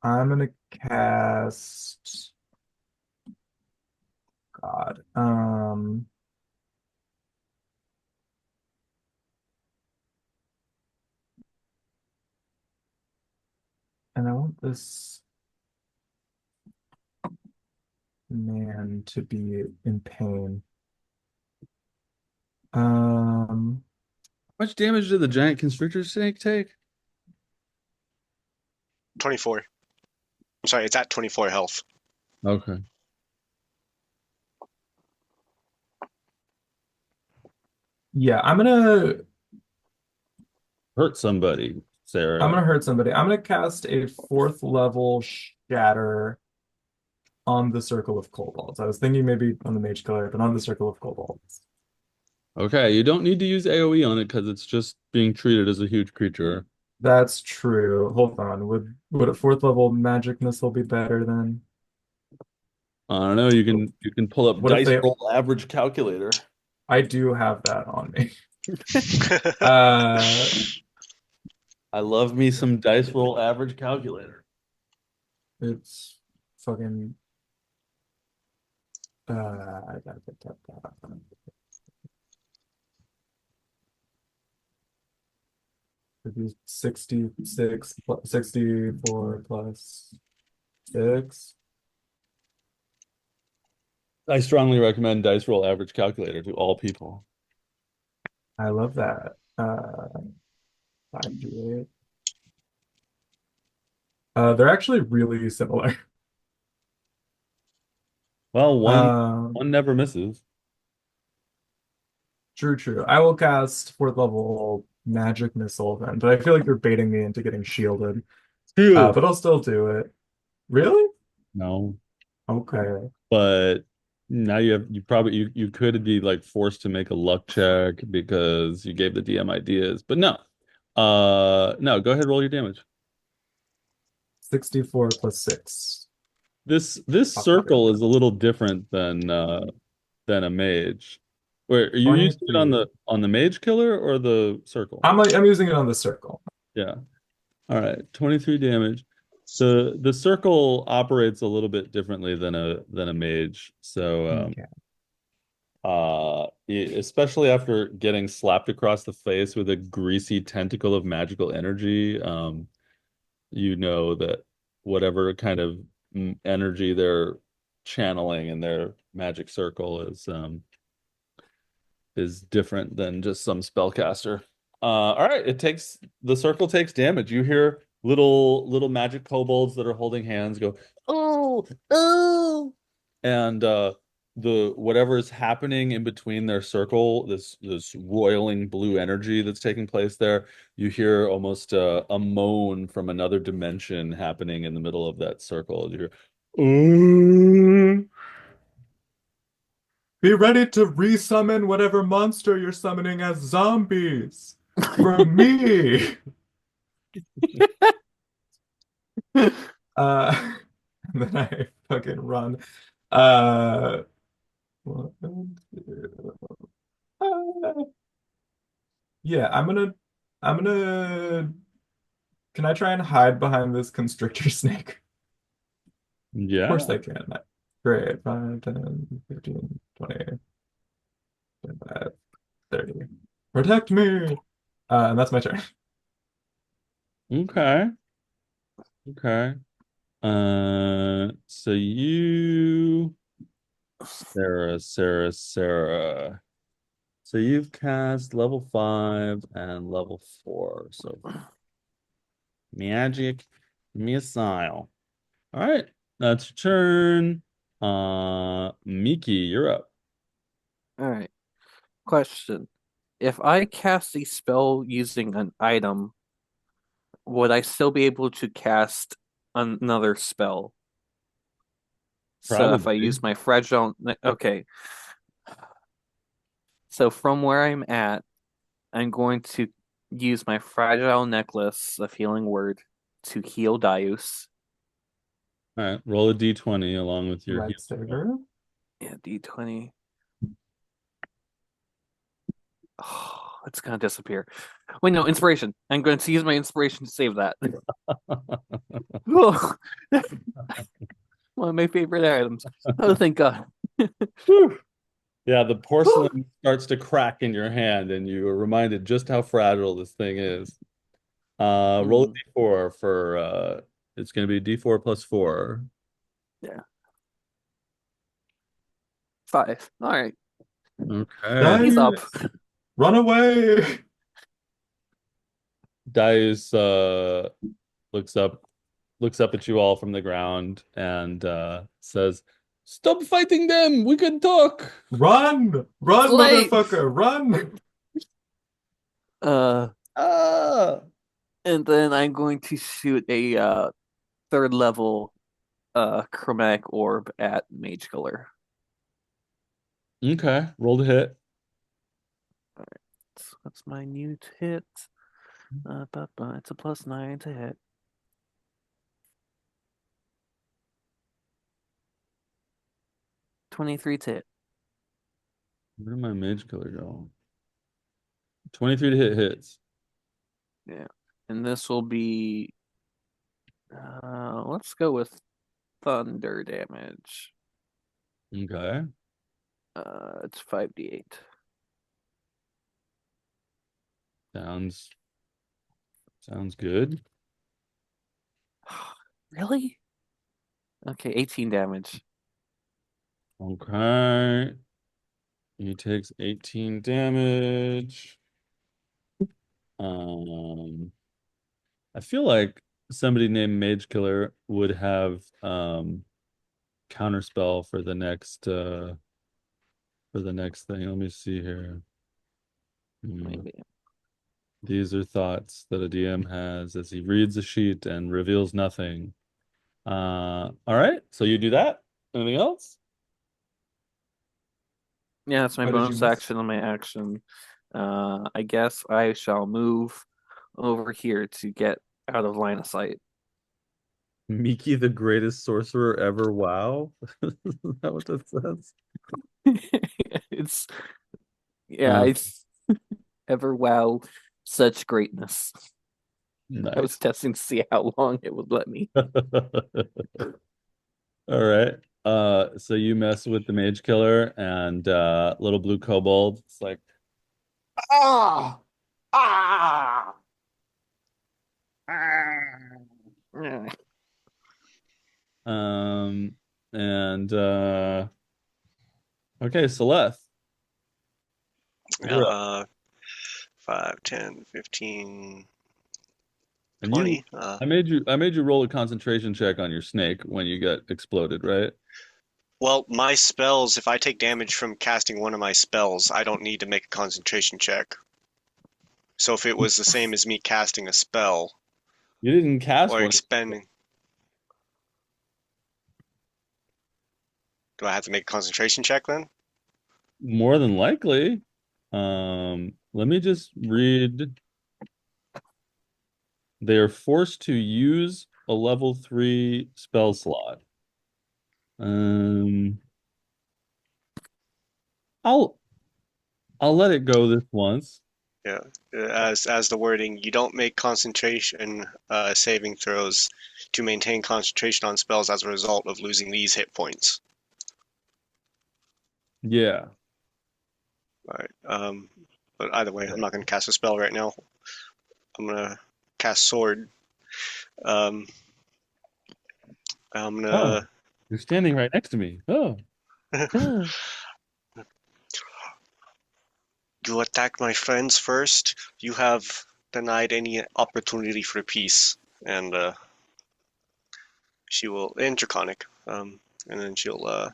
I'm gonna cast God. And I want this man to be in pain. Um, How much damage did the giant constrictor snake take? 24. I'm sorry, it's at 24 health. Okay. Yeah, I'm gonna Hurt somebody, I'm Sarah. gonna hurt somebody. I'm gonna cast a fourth level shatter on the circle of kobolds. I was thinking maybe on the mage killer, but on the circle of kobolds. Okay, you don't need to use AoE on it because it's just being treated as a huge creature. That's true. Hold on. Would a fourth level magic missile be better than I don't know. You can pull up what if dice they roll average calculator. I do have that on me. Uh I love me some dice roll average calculator. it's fucking I gotta get that up. It'd be 66 plus 64 plus 6. I strongly recommend dice roll average calculator to all people. I love that. 5d8. They're actually really similar. Well, one Um, one never misses. true, true. I will cast fourth level magic missile then, but I feel like you're baiting me into getting shielded. Two. But I'll still do it. Really? No, Okay. but now you could be like forced to make a luck check because you gave the DM ideas. But no. No, go ahead, roll your damage. 64 plus 6. This circle is a little different than a mage. Wait, are you using it on 23. the mage killer or the circle? I'm using it on the circle. Yeah. All right, 23 damage. The circle operates a little bit differently than a mage. So Okay. especially after getting slapped across the face with a greasy tentacle of magical energy, you know that whatever kind of energy they're channeling in their magic circle is different than just some spellcaster. All right, the circle takes damage. You hear little magic kobolds that are holding hands go, oh, oh, and the whatever is happening in between their circle, this roiling blue energy that's taking place there, you hear almost a moan from another dimension happening in the middle of that circle. You hear, oh. Be ready to resummon whatever monster you're summoning as zombies. From me. Uh, and then I fucking run. Uh, 1, 2, yeah, I'm gonna, can I try and hide behind this constrictor snake? Of Yeah. course I can. Great. 5, 10, 15, 20, 25, 30. Protect me. And that's my turn. Okay. Okay. So Sarah. So you've cast level 5 and level 4. So magic missile. All right. That's your turn. Miki, you're up. All right. Question. If I cast a spell using an item, would I still be able to cast another spell? So if I Probably. use my fragile, okay. So from where I'm at, I'm going to use my fragile necklace of healing word to heal Darius. All right. Roll a d20 along with your heal. Lightsaber. Yeah, D20. Oh, it's gonna disappear. Wait, no, inspiration. I'm going to use my inspiration to save that. Oh, one of my favorite items. Oh, thank God. Whew. Yeah, the porcelain starts to crack in your hand, and you are reminded just how fragile this thing is. Roll a Hmm, d4 for it's going to be d4 plus 4. yeah, 5. All right, Okay. he's up. Darius, run away. Dice looks up looks up at you all from the ground and says, "Stop fighting them. We can talk." Run! Run, Slave! motherfucker! Run! Uh, Ah. and then I'm going to shoot a third level chromatic orb at Mage Killer. Okay, roll to hit. So that's my new hit. It's a +9 to hit. 23 to hit. Where did my mage killer go? 23 to hit hits. Yeah. And this will be let's go with thunder damage. Okay. It's 5d8. Sounds good. Really? Okay, 18 damage. Okay. He takes 18 damage. I feel like somebody named Mage Killer would have counterspell for the next thing. Let me see here. Maybe. These are thoughts that a DM has as he reads a sheet and reveals nothing. All right, so you do that. Anything else? Yeah, that's my What did you bonus miss? action on my action. I guess I shall move over here to get out of line of sight. Miki, the greatest sorcerer ever. Wow. Is that what that says? It's yeah, it's ever wow, such greatness. I was Nice. testing to see how long it would let me. All right. So you mess with the mage killer and little blue kobold. It's like, ah, ah, Yeah. um, and okay, Celeste, Yeah, you're up. 5, 10, 15, And you, 20. I made you roll a concentration check on your snake when you get exploded, right? Well, my spells, if I take damage from casting one of my spells, I don't need to make a concentration check. So if it was the same as me casting a spell You didn't cast or one. expending, do I have to make a concentration check then? More than likely. Let me just read. They are forced to use a level 3 spell slot. Um, I'll I'll let it go this once. Yeah. As the wording, you don't make concentration saving throws to maintain concentration on spells as a result of losing these hit points. Yeah. All right. But either way, I'm not going to cast a spell right now. I'm going to cast Sword. Um, I'm Oh, going you're standing right next to me. Oh, to you attack my friends first. You have denied any opportunity for peace. And she will, and Draconic. And then she'll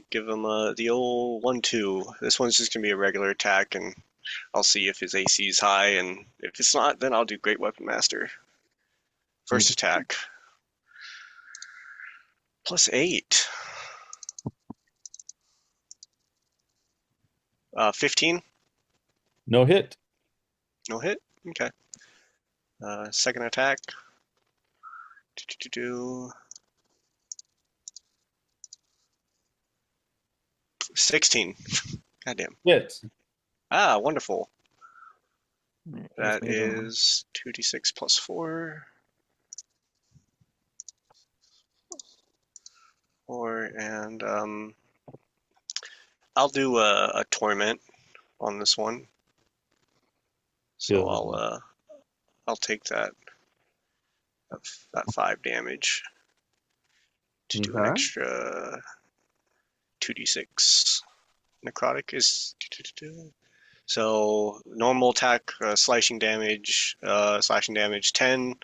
give him the old 1-2. This one's just gonna be a regular attack, and I'll see if his AC is high, and if it's not, then I'll do Great Weapon Master. First okay. attack, +8. 15, No hit. no hit. Okay. Second attack, 16. Goddamn. Hit. Ah, wonderful. Here's That Mage Armor. is 2d6 plus 4. 4, and I'll do a torment on this one. So Kill. I'll take that 5 damage to do an Okay. extra 2d6. Necrotic is So normal attack, slashing damage 10,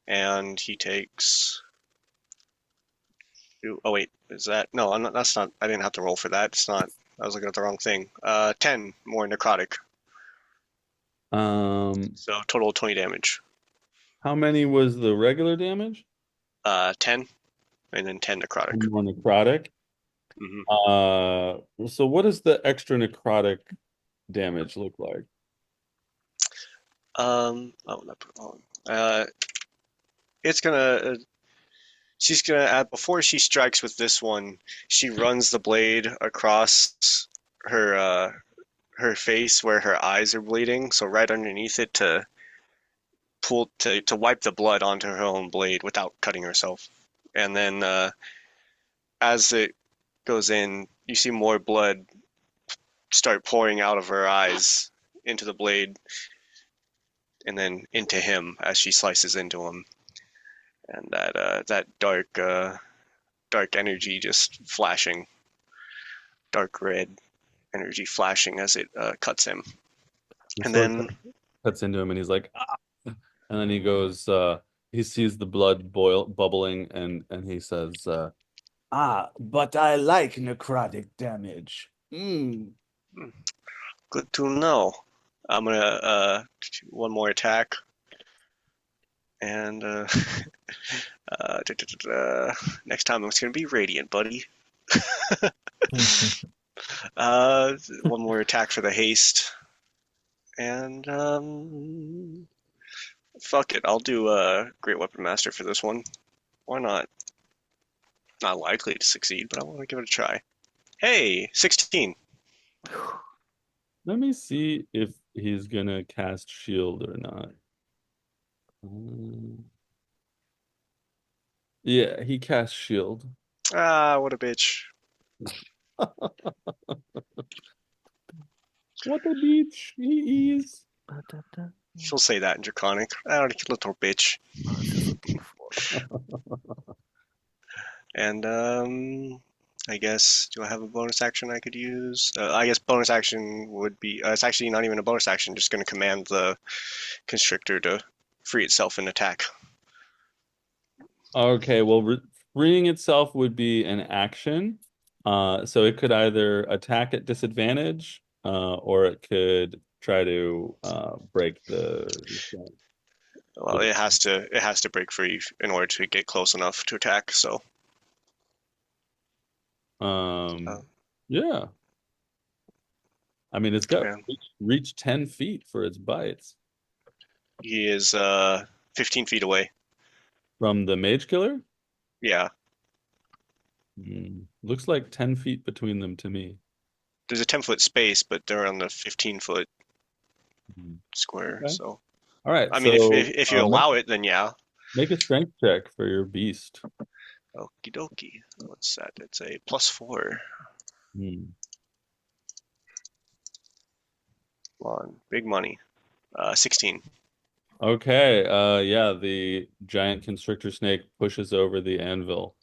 and he takes. Oh wait, is that no? I'm not, that's not. I didn't have to roll for that. It's not. I was looking at the wrong thing. 10 more necrotic. Um, So total 20 damage. how many was the regular damage? 10, and then 10 necrotic. More necrotic. Hmm. So what does the extra necrotic damage look like? Oh, not put it on. It's gonna. She's gonna add before she strikes with this one. She runs the blade across her her face where her eyes are bleeding, so right underneath it to wipe the blood onto her own blade without cutting herself. And then as it goes in, you see more blood start pouring out of her eyes into the blade and then into him as she slices into him. And that dark energy just flashing, dark red energy flashing as it cuts him. The And sword then cuts into him and he's like, ah! And then he goes, he sees the blood bubbling and he says, ah, but I like necrotic damage. Mm. good to know. I'm gonna one more attack and next time it's gonna be radiant, buddy. One more attack for the haste, and fuck it, I'll do Great Weapon Master for this one. Why not? Not likely to succeed, but I want to give it a try. Hey, 16. Let me see if he's gonna cast shield or not. Mm. Yeah, he casts shield. Ah, what a bitch. What a beach he is. She'll say that in Draconic. Ah, little bitch. And I guess do I have a bonus action I could use? I guess bonus action would be. It's actually not even a bonus action. Just going to command the constrictor to free itself and attack. Okay, well, freeing itself would be an action. So it could either attack at disadvantage, or it could try to break the restraint. Well, it has to break free in order to get close enough to attack. So uh, Yeah. I mean, it's got yeah, reach 10 feet for its bites he is 15 feet away. from the mage killer. Yeah, Looks like 10 feet between them to me. there's a 10-foot space, but they're on the 15-foot Hmm. square. Okay. So All right, I mean, if so if, if you allow it, then yeah. make a strength check for your beast. Okie dokie. What's that? It's a +4. Hmm. Come on, big money. 16. Okay, yeah, the giant constrictor snake pushes over the anvil.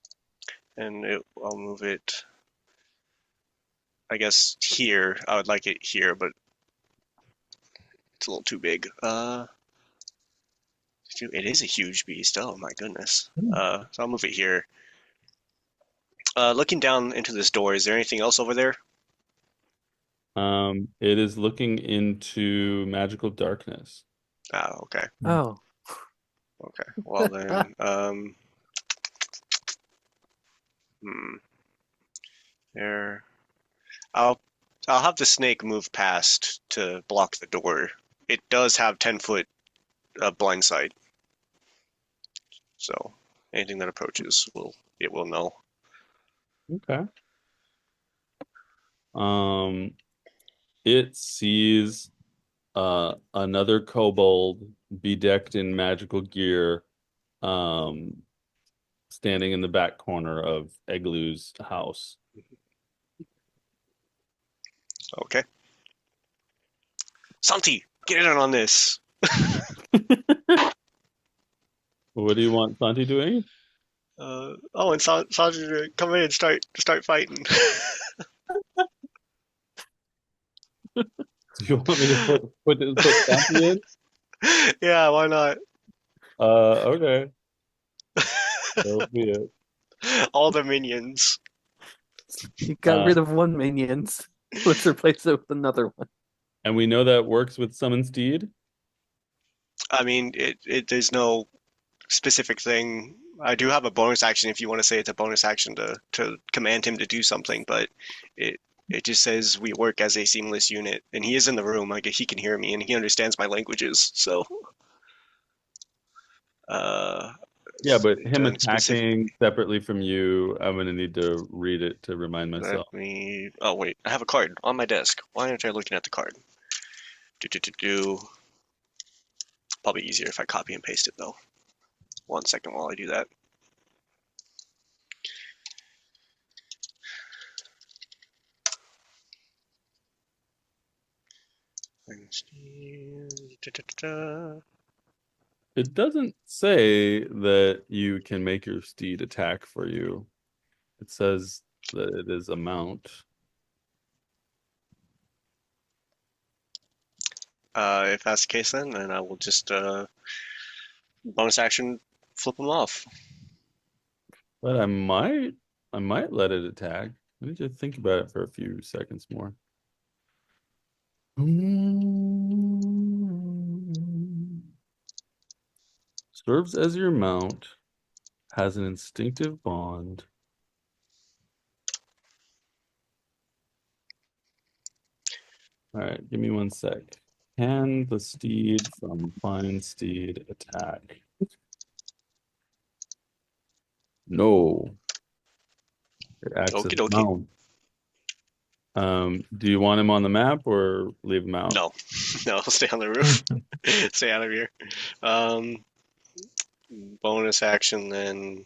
And I'll move it, I guess, here. I would like it here, but it's a little too big. It is a huge beast. Oh my goodness. So I'll move it here. Looking down into this door, is there anything else over there? It is looking into magical darkness. Ah, okay. Oh. Okay. Well then, hmm. There. I'll I'll have the snake move past to block the door. It does have 10-foot blind sight, so anything that approaches will know. Okay. Um, it sees another kobold bedecked in magical gear, um, standing in the back corner of Eglu's house. Okay. Santi, get in on this. What do you want Santi doing? And Santi, come in and start fighting. You want me to put Stampy in? Yeah, why not? Okay. That'll be it. All the minions. You got Uh, rid of one minions. Let's replace it with another one. and we know that works with Summon Steed. I mean, there's no specific thing. I do have a bonus action if you want to say it's a bonus action to command him to do something, but it it just says we work as a seamless unit, and he is in the room. Like he can hear me and he understands my languages. So, uh, Yeah, but him doing specific. attacking separately from you, I'm gonna need to read it to remind Let myself. me. Oh wait, I have a card on my desk. Why aren't I looking at the card? Do do do do. Probably easier if I copy and paste it though. 1 second while I do that. It doesn't say that you can make your steed attack for you. It says that it is a mount. If that's the case, then I will just bonus action flip him off. But I might let it attack. I need to think about it for a few seconds more. Serves as your mount, has an instinctive bond. All right, give me 1 sec. Can the steed from Fine Steed attack? No. It acts as Okie a dokie. mount. Do you want him on the map or leave him out? No, no, stay on the roof. Stay out of here. Um, bonus action then.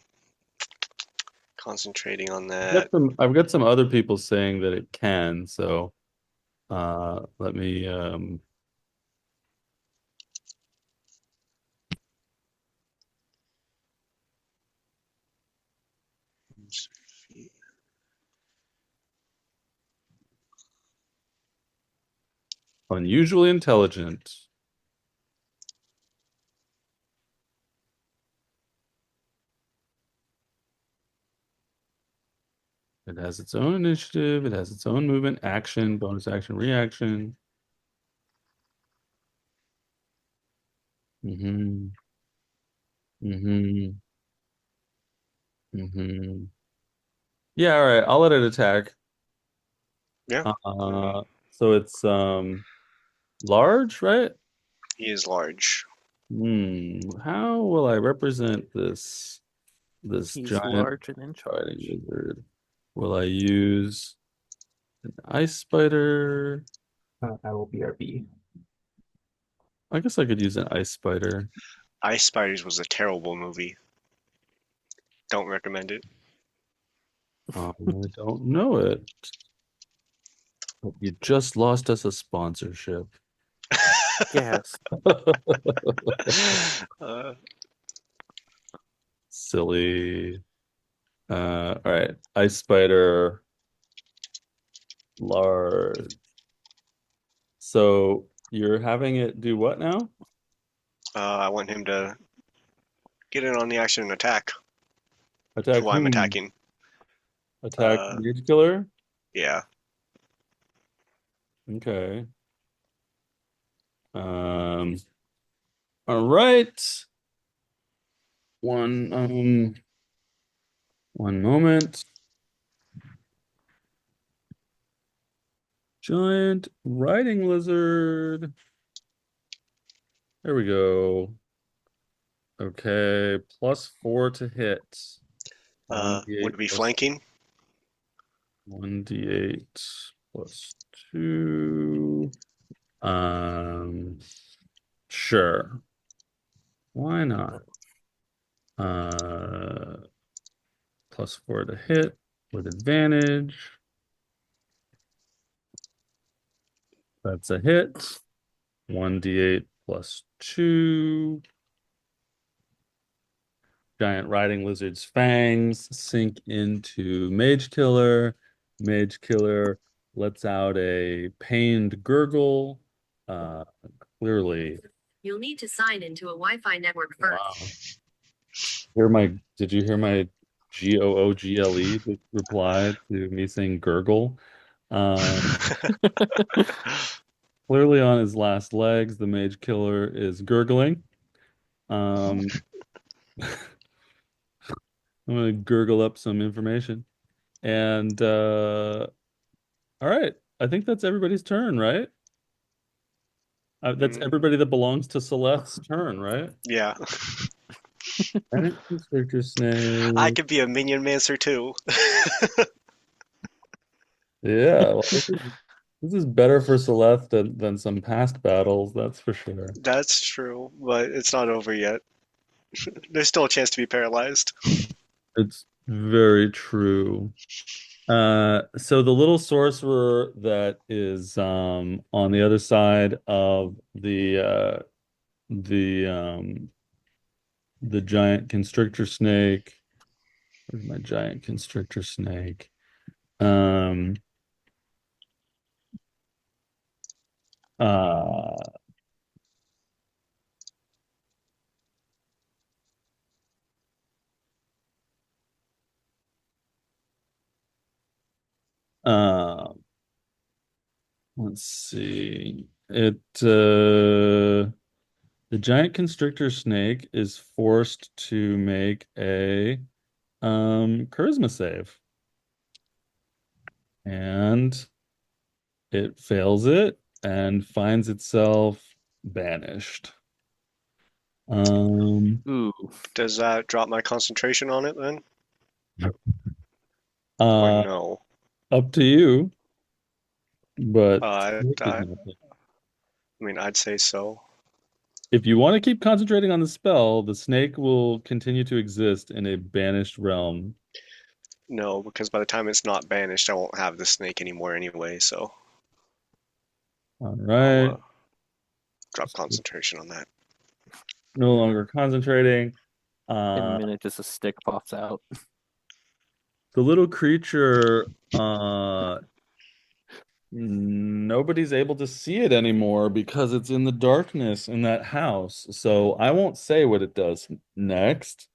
Concentrating on that. I've got some other people saying that it can, so let me unusually intelligent. It has its own initiative, it has its own movement, action, bonus action, reaction. Mm-hmm. Mm-hmm. Mm-hmm. Yeah, all right, I'll let it attack. Yeah, So it's large, right? he is large. How will I represent this He's giant large and in fighting charge. lizard? Will I use an ice spider? I will BRB. I guess I could use an ice spider. Ice Spiders was a terrible movie. Don't recommend it. I don't know it. But you just lost us a sponsorship. Yes. uh, Silly. All right. Ice spider large. So you're having it do what now? I want him to get in on the action and attack. Attack Who I'm whom? attacking. Attack Uh, mage killer? yeah. Okay. Um, all right. One one moment. Giant riding lizard. There we go. Okay, +4 to hit. Would 1d8 it be plus flanking? 1d8 plus 2. Um, sure. Why not? Uh, +4 to hit with advantage. That's a hit. 1d8 plus 2. Giant riding lizard's fangs sink into Mage Killer. Mage Killer lets out a pained gurgle Uh, clearly, You'll need to sign into a Wi-Fi network wow. first. Did you hear my Google reply to me saying gurgle? Um, clearly on his last legs, the mage killer is gurgling. Um, I'm gonna gurgle up some information. And all right, I think that's everybody's turn, right? That's Mm, everybody that belongs to Celeste's turn, right? yeah. Right? Constrictor I snake. could be a minion mancer too. Yeah, well, this is better for Celeste than some past battles, that's for sure. That's true, but it's not over yet. There's still a chance to be paralyzed. It's very true. So the little sorcerer that is on the other side of the the giant constrictor snake. Where's my giant constrictor snake? Um uh uh let's see. The giant constrictor snake is forced to make a charisma save. And it fails it and finds itself banished. Um, Ooh. Does that drop my concentration on it then? Or uh, no? up to you, but I mean, I'd say so. if you want to keep concentrating on the spell, the snake will continue to exist in a banished realm. No, because by the time it's not banished, I won't have the snake anymore anyway, so All I'll right. drop concentration on that. No longer concentrating. In a Uh, minute, just a stick pops out. the little creature, nobody's able to see it anymore because it's in the darkness in that house. So I won't say what it does next,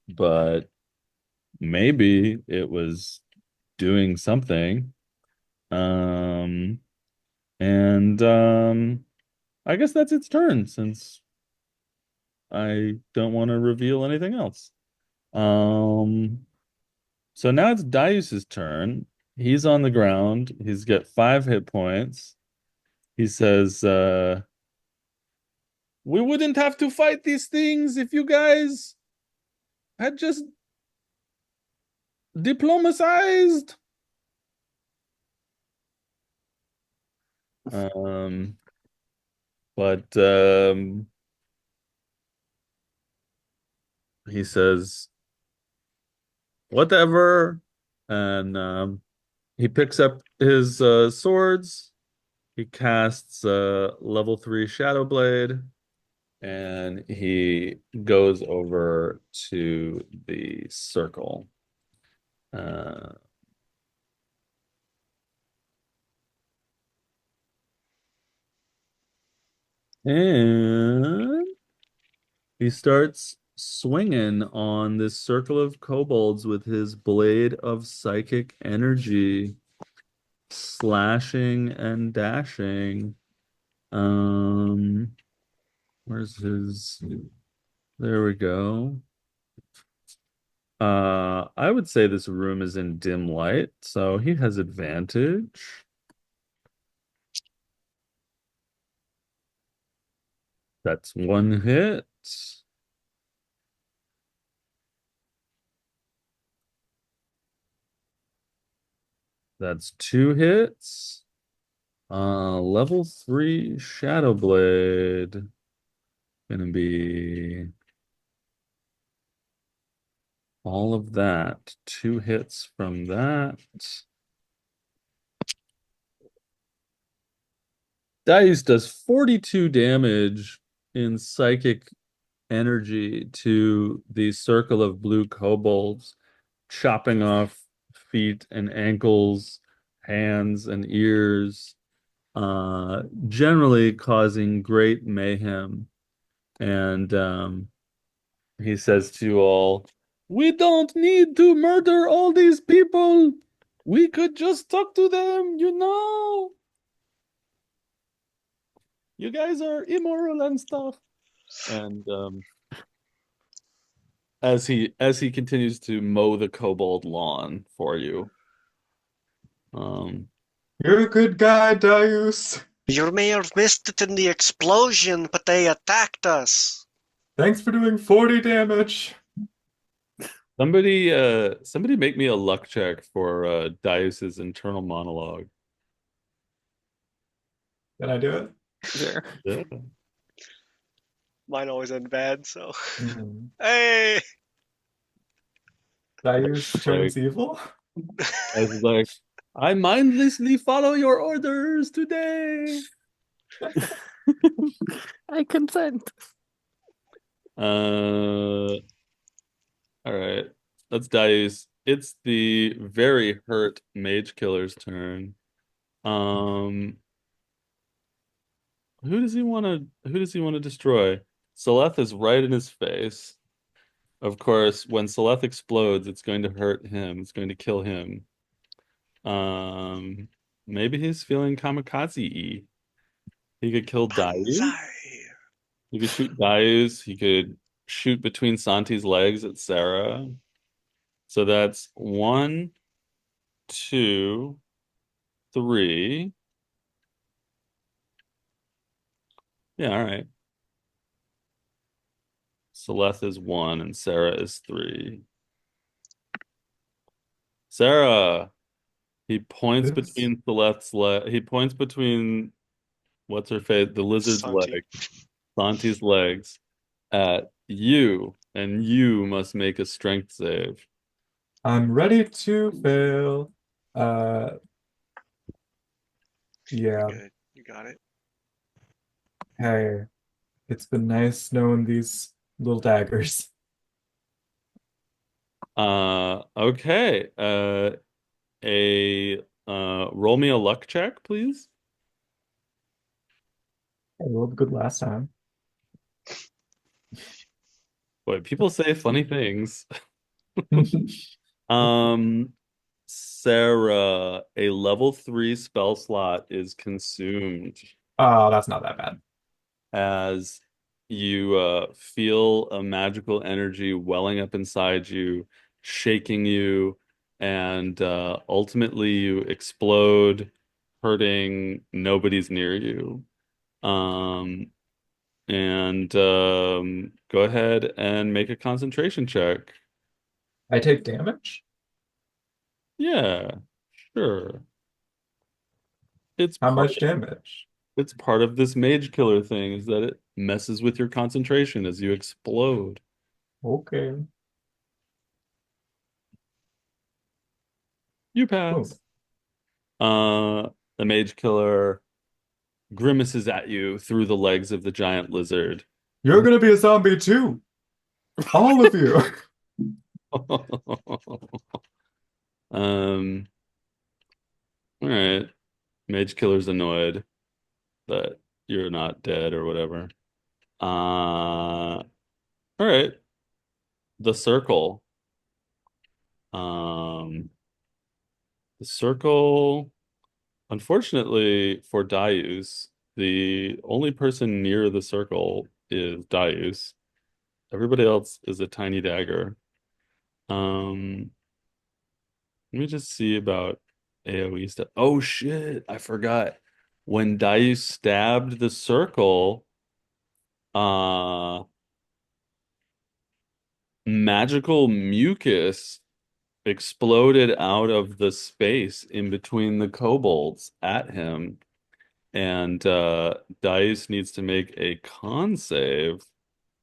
but maybe it was doing something. Um, and I guess that's its turn since I don't want to reveal anything else. Um, so now it's Darius's turn. He's on the ground. He's got 5 hit points. He says, we wouldn't have to fight these things if you guys had just diplomatized. Um, but he says, whatever. And he picks up his swords. He casts level 3 Shadow Blade, and he goes over to the circle. Uh, and he starts swinging on this circle of kobolds with his blade of psychic energy, slashing and dashing. Um, where's his? There we go. I would say this room is in dim light, so he has advantage. That's 1 hit. That's 2 hits. Level 3 Shadow Blade. Gonna be all of that. 2 hits from that. Dice does 42 damage in psychic energy to the circle of blue kobolds, chopping off feet and ankles, hands and ears. generally causing great mayhem. And he says to you all, "We don't need to murder all these people. We could just talk to them, you know. You guys are immoral and stuff." And as he continues to mow the kobold lawn for you, um, You're a good guy, Darius. You may have missed it in the explosion, but they attacked us. Thanks for doing 40 damage. somebody make me a luck check for Darius's internal monologue. Can I do it? Sure. Yeah. Mine always end bad, so. Mhm. Hey! Darius turns Like, evil? I was like, "I mindlessly follow your orders today." I consent. All right. That's Darius. It's the very hurt mage killer's turn. Um, who does he want to destroy? Seleth is right in his face. Of course, when Seleth explodes, it's going to hurt him. It's going to kill him. Um, maybe he's feeling kamikaze-y. He could kill Darius. Banzai! He could shoot Darius. He could shoot between Santi's legs at Sarah. So that's one, two, three. Yeah, all right. Celeste is one and Sarah is three. Sarah, he points This between Celeste's leg. He points between what's her face, the lizard's Santi. leg, Santi's legs, at you, and you must make a strength save. I'm ready to fail. Uh You're yeah. good. You got it. Hey, it's been nice knowing these little daggers. Okay. Roll me a luck check, please. I rolled good last time. Boy, people say funny things. Sarah, a level 3 spell slot is consumed Oh, that's not that bad. as you feel a magical energy welling up inside you, shaking you, and ultimately you explode, hurting nobody's near you. Um, and go ahead and make a concentration check. I take damage? Yeah, sure. It's How part much damage? it's part of this mage killer thing is that it messes with your concentration as you explode. Okay. You Boom. pass. The mage killer grimaces at you through the legs of the giant lizard. You're gonna be a zombie too. All of you. Um, all right. Mage killer's annoyed that you're not dead or whatever. All right. The circle. Um, the circle. Unfortunately for Darius, the only person near the circle is Darius. Everybody else is a tiny dagger. Um, Let me just see about AoE stuff. Oh shit, I forgot. When Darius stabbed the circle, uh, magical mucus exploded out of the space in between the kobolds at him. And Dice needs to make a con save,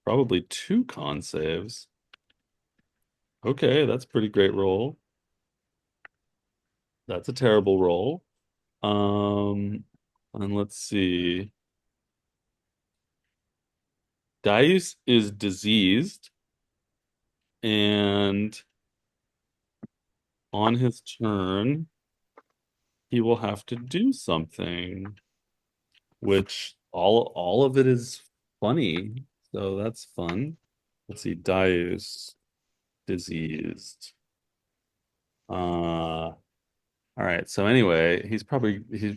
probably two con saves. Okay, that's pretty great roll. That's a terrible roll. And let's see. Dice is diseased, and on his turn, he will have to do something. which all of it is funny. So that's fun. Let's see, Darius, diseased. All right. So anyway,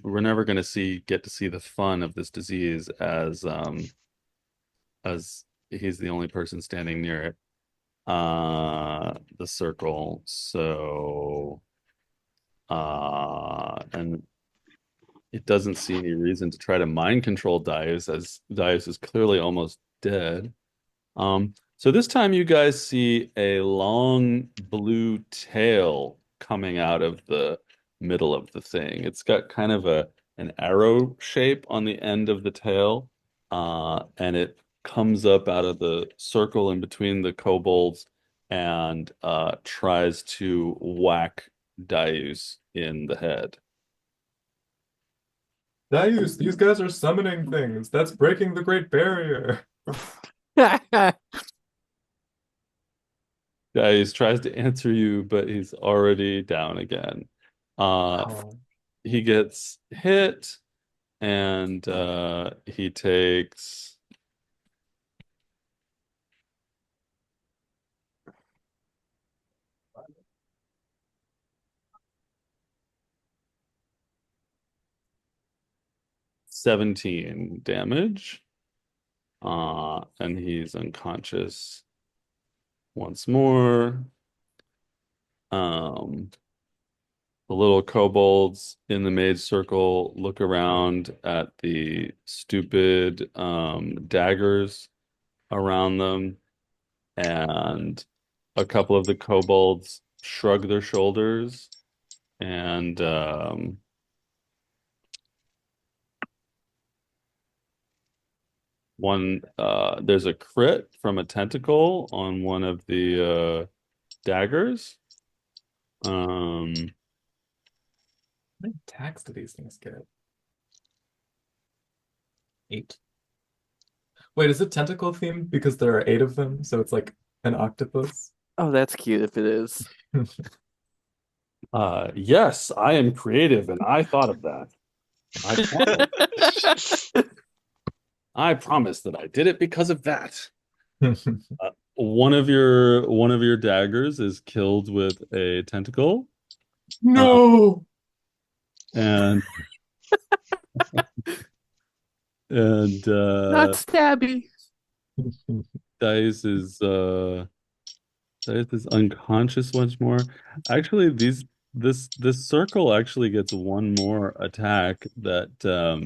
we're never gonna get to see the fun of this disease as he's the only person standing near it. The circle. So and it doesn't see any reason to try to mind control Darius as Darius is clearly almost dead. So this time you guys see a long blue tail coming out of the middle of the thing. It's got kind of an arrow shape on the end of the tail, and it comes up out of the circle in between the kobolds and tries to whack Darius in the head. Darius, these guys are summoning things. That's breaking the Great Barrier. Darius tries to answer you, but he's already down again. Oh. He gets hit and he takes 17 damage. And he's unconscious once more. The little kobolds in the mage circle look around at the stupid daggers around them, and a couple of the kobolds shrug their shoulders and there's a crit from a tentacle on one of the daggers. How many attacks do these things get? 8. Wait, is it tentacle themed because there are 8 of them? So it's like an octopus? Oh, that's cute if it is. Yes, I am creative and I thought of that. I promise that I did it because of that. One of your daggers is killed with a tentacle. No! And and Not stabby. Dice is unconscious once more. Actually, this circle actually gets one more attack uh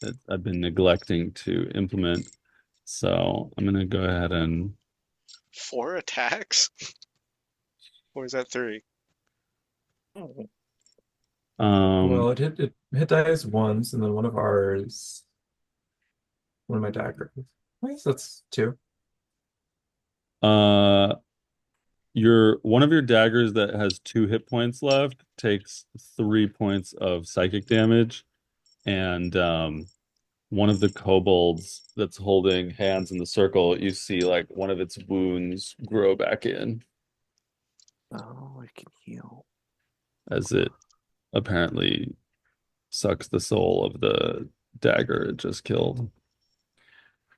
that I've been neglecting to implement. So I'm gonna go ahead and 4 attacks? Or is that 3? Well, it hit Darius once, and then one of my daggers. I guess that's 2. uh one of your daggers that has 2 hit points left takes 3 points of psychic damage, and one of the kobolds that's holding hands in the circle, you see like one of its wounds grow back in Oh, I can heal. as it apparently sucks the soul of the dagger it just killed.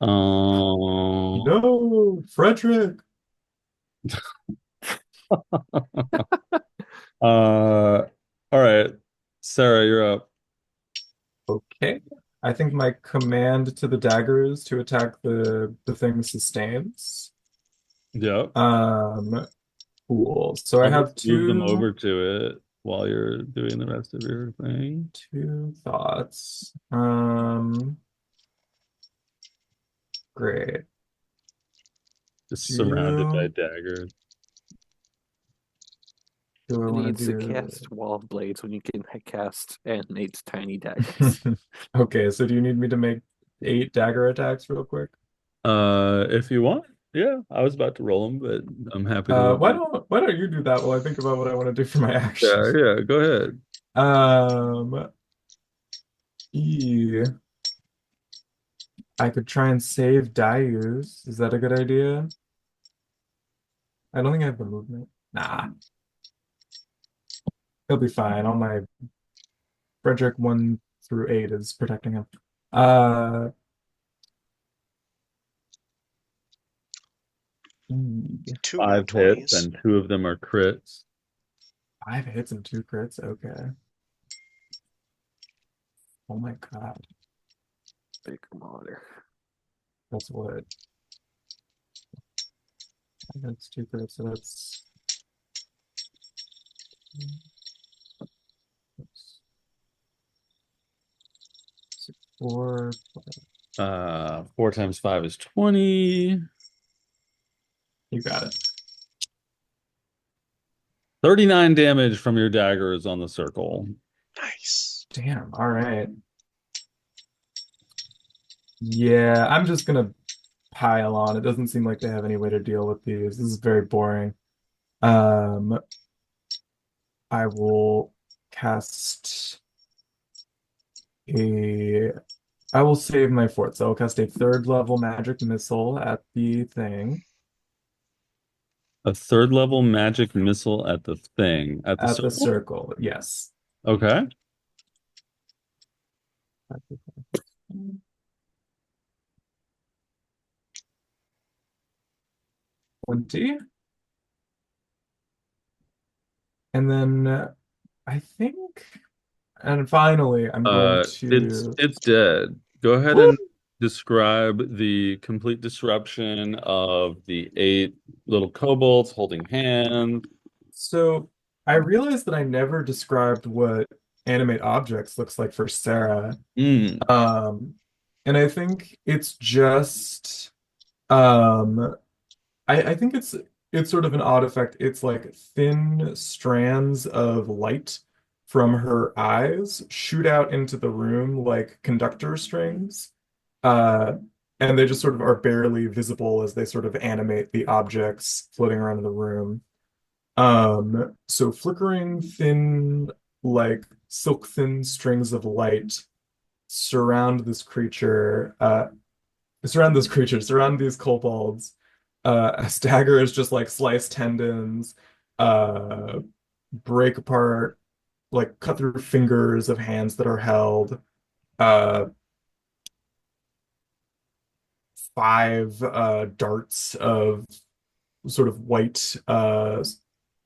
No, Frederick! All right, Sarah, you're up. Okay. I think my command to the daggers to attack the thing sustains. Yep. Cool. So I I'll have just move them 2 over to it while you're doing the rest of your thing. 2 thoughts. Great. Just surrounded by Do daggers. do I It want needs to to cast wall of blades when you can cast animate tiny daggers. do? Okay, so do you need me to make 8 dagger attacks real quick? If you want. Yeah, I was about to roll them, but I'm happy to Why let don't you do that while I think about what I want to do for my action? Yeah, go ahead. E. I could try and save Darius. Is that a good idea? I don't think I have the movement. Nah, he'll be fine. All my Frederick 1 through 8 is protecting him. Uh, Two nat 5 hits, 20s. and 2 of them are crits. 5 hits and 2 crits. Okay. Oh my God. Big water. That's what. 5 hits, 2 crits. So that's. Oops. 4. 4 times 5 is 20. You got it. 39 damage from your daggers on the circle. Nice. Damn. All right. Yeah, I'm just gonna pile on. It doesn't seem like they have any way to deal with these. This is very boring. Um, I will cast a. I will save my fort. So I'll cast a 3rd level magic missile at the thing, A 3rd level magic missile at the thing. At the at the circle? circle. Yes. Okay. 20. And then I think, and finally, I'm going It's to. it's dead. Go ahead Woo! and describe the complete disruption of the 8 little kobolds holding hands. So I realized that I never described what animate objects looks like for Sarah. Mm. Um, and I think it's just um I think it's sort of an odd effect. It's like thin strands of light from her eyes shoot out into the room like conductor strings. Uh, and they just sort of are barely visible as they sort of animate the objects floating around in the room. So flickering thin, like silk thin strings of light surround this creature, surround these kobolds. A stagger is just like slice tendons, uh, break apart, like cut through fingers of hands that are held. Uh, 5 darts of sort of white,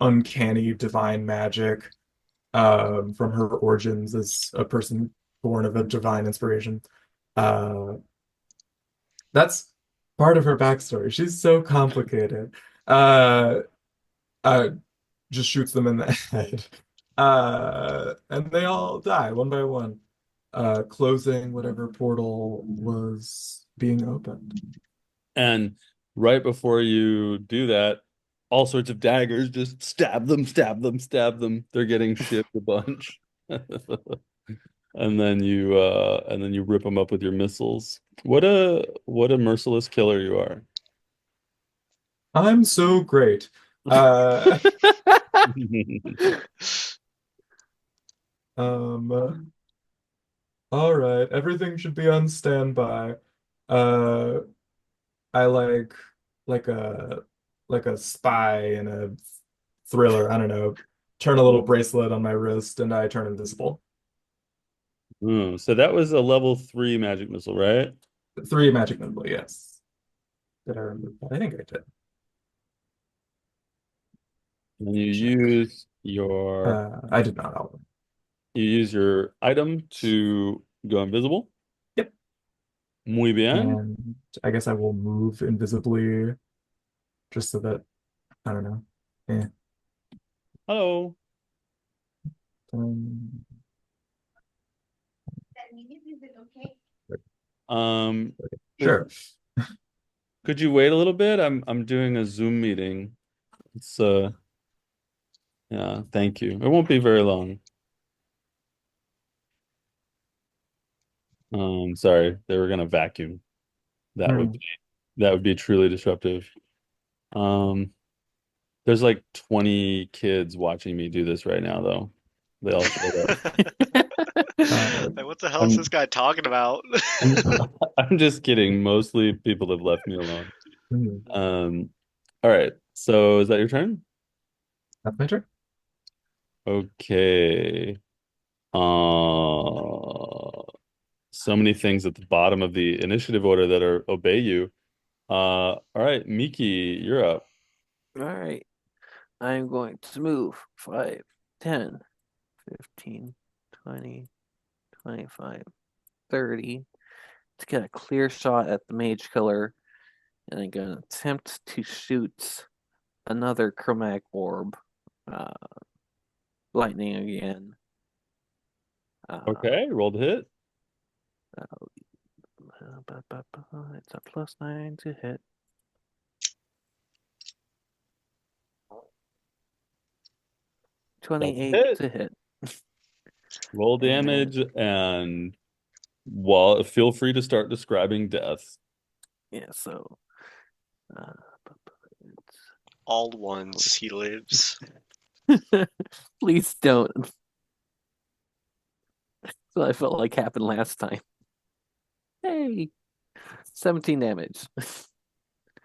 uncanny divine magic from her origins as a person born of a divine inspiration. Uh, that's part of her backstory. She's so complicated. Uh, uh, just shoots them in the head. And they all die one by one, closing whatever portal was being opened. And right before you do that, all sorts of daggers just stab them, stab them, stab them. They're getting shivved a bunch. And then you rip them up with your missiles. What a merciless killer you are. I'm so great. Uh, um, all right, everything should be on standby. Uh, I like a like a spy in a thriller. I don't know. Turn a little bracelet on my wrist and I turn invisible. So that was a level 3 magic missile, right? 3 magic missile, yes. Did I remove that? I think I did. And you Check. use your I did not. I'll... you use your item to go invisible. Yep. Muy bien. And I guess I will move invisibly just so that I don't know. Eh. Hello. Um, Um, sure. could you wait a little bit? I'm doing a Zoom meeting. It's yeah, thank you. It won't be very long. Sorry, they were gonna vacuum. That would Hmm. be that would be truly disruptive. Um, there's like 20 kids watching me do this right now, though. They all showed up. Like, what the hell is this I'm guy talking about? I'm, I'm just kidding. Mostly people have left me alone. Hmm. All right. So is that your turn? That's my turn. Okay. So many things at the bottom of the initiative order that are obey you. All right, Miki, you're up. All right. I'm going to move 5, 10, 15, 20, 25, 30 to get a clear shot at the mage killer. And I'm going to attempt to shoot another chromatic orb. Uh, lightning again. Okay, roll the hit. It's a +9 to hit. That's a 28 hit. to hit. Roll And damage and well, feel free to start describing death. yeah, so uh, All ones, he lives. please don't. That's what I felt like happened last time. Hey, 17 damage.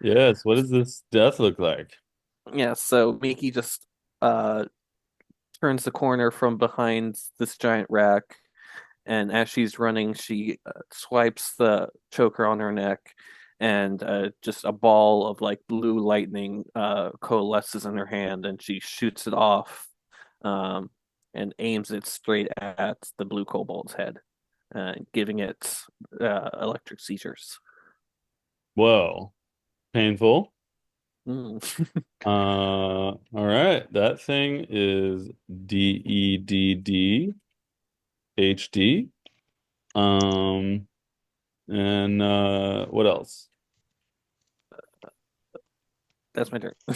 Yes, what does this death look like? Yeah, so Miki just turns the corner from behind this giant rack, and as she's running, she swipes the choker on her neck, and just a ball of like blue lightning coalesces in her hand, and she shoots it off, um, and aims it straight at the blue kobold's head, giving it electric seizures. Whoa, painful. Mm. All right, that thing is DEDD HD. Um, and what else? That's my turn. All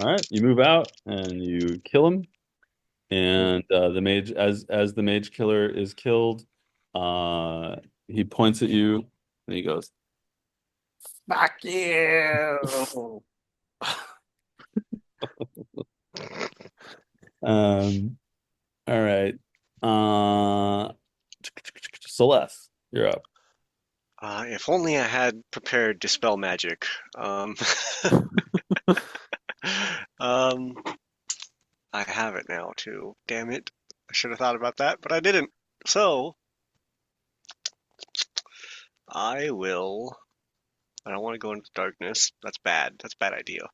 right, you move out and you kill him. And the mage, as the mage killer is killed, uh, he points at you and he goes, Fuck you! um, all right, Celeste, you're up. If only I had prepared Dispel Magic. Um, I have it now too. Damn it. I should have thought about that, but I didn't. So, I will. I don't want to go into darkness. That's bad. That's a bad idea.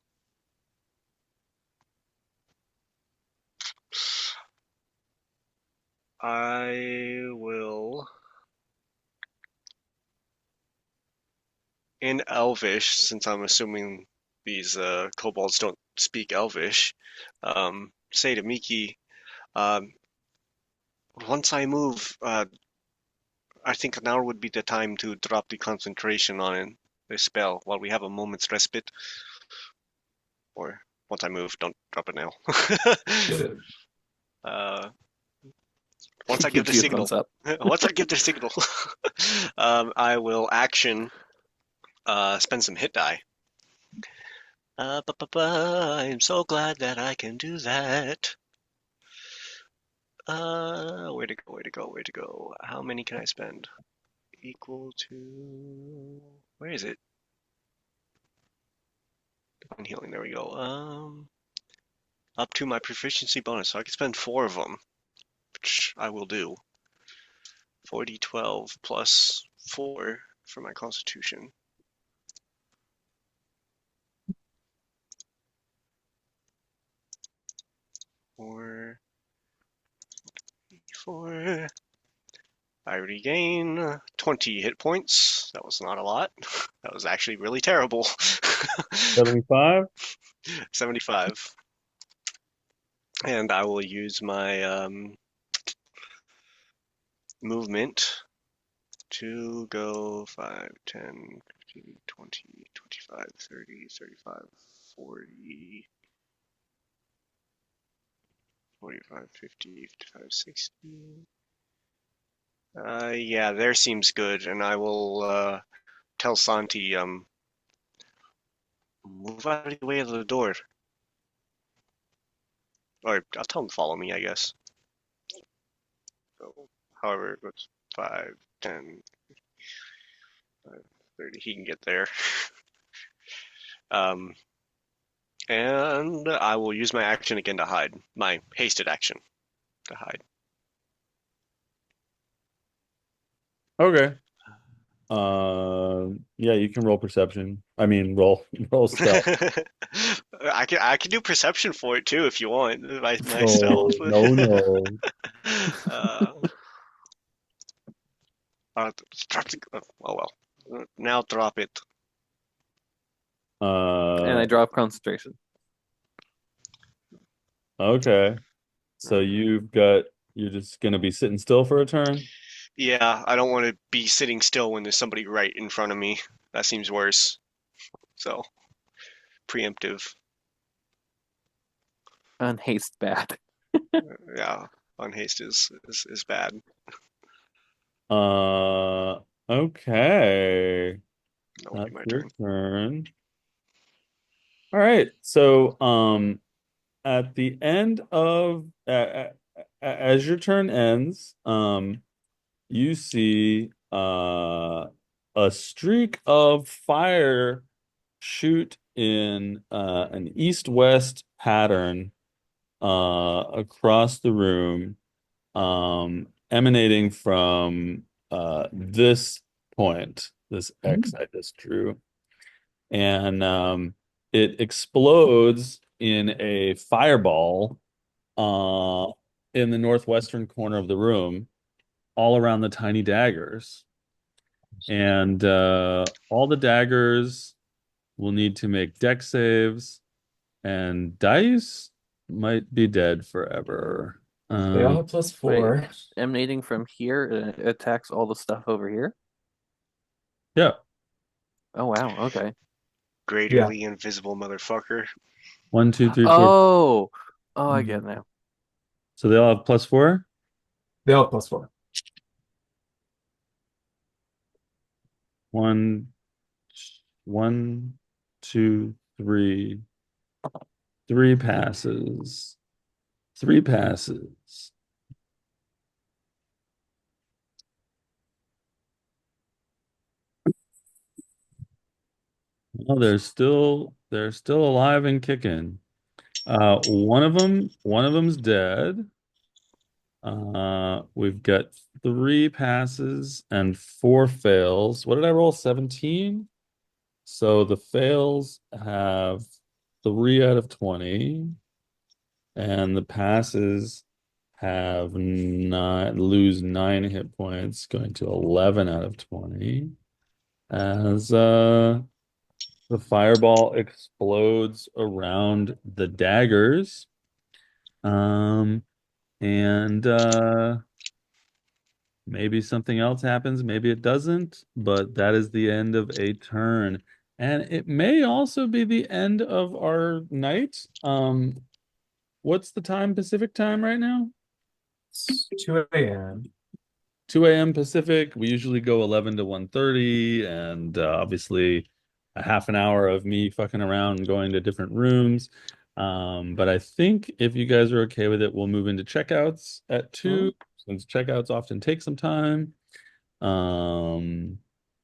I will. In Elvish, since I'm assuming these kobolds don't speak Elvish, say to Miki, um, once I move, I think now would be the time to drop the concentration on the spell while we have a moment's respite. Or once I move, don't drop it now. Get it. uh, once He I give gives the you a signal, thumbs up. once I give the signal, I will action spend some hit die. I'm so glad that I can do that. Where to go, where to go, where to go? How many can I spend? Equal to... Where is it? Divine healing, there we go. Up to my proficiency bonus, so I can spend 4 of them, which I will do. 4d12 plus 4 for my constitution. Four, 4. I regain 20 hit points. That was not a lot. That was actually really terrible. 75. 75. And I will use my movement to go 5, 10, 15, 20, 25, 30, 35, 40, 45, 50, 55, 60. Yeah, there seems good, and I will tell Santi, move out of the way of the door. Or I'll tell him to follow me, I guess. So, however, it's 5, 10, 30, he can get there. Um, and I will use my action again to hide. My hasted action to hide. Okay. Yeah, you can roll perception. I mean, roll stealth. I can do perception for it too if you want myself. No, no, no. uh, oh well. Now drop it. And I Uh, drop concentration. okay. So you're just gonna be sitting still for a turn? Yeah, I don't want to be sitting still when there's somebody right in front of me. That seems worse. So preemptive. Unhaste bad. Yeah, on haste is bad. Uh, okay. That'll be That's my your turn. turn. All right. So, at the end of as your turn ends, you see a streak of fire shoot in an east-west pattern across the room, emanating from this point, this X I just drew, and it explodes in a fireball uh, in the northwestern corner of the room, all around the tiny daggers. And all the daggers will need to make deck saves, and dice might be dead forever. They all Um, have plus Wait, 4. emanating from here, it attacks all the stuff over here. yeah, Oh wow, okay. Yeah. Greaterly invisible motherfucker. 1, 2, 3, 4. Oh, I get it Mhm. now. So they all have plus 4. They all have plus 4. One, one, two, three. Three passes. Three passes. Oh, they're still alive and kicking. One of them's dead. We've got three passes and four fails. What did I roll? 17? So the fails have 3 out of 20, and the passes have lose 9 hit points, going to 11 out of 20. As the fireball explodes around the daggers. Um, and maybe something else happens, maybe it doesn't, but that is the end of a turn. And it may also be the end of our night. What's the time, Pacific time right now? It's 2 a.m. 2 a.m. Pacific. We usually go 11 to 1:30, and obviously a half an hour of me fucking around and going to different rooms. But I think if you guys are okay with it, we'll move into checkouts at 2, since checkouts often take some time. Um,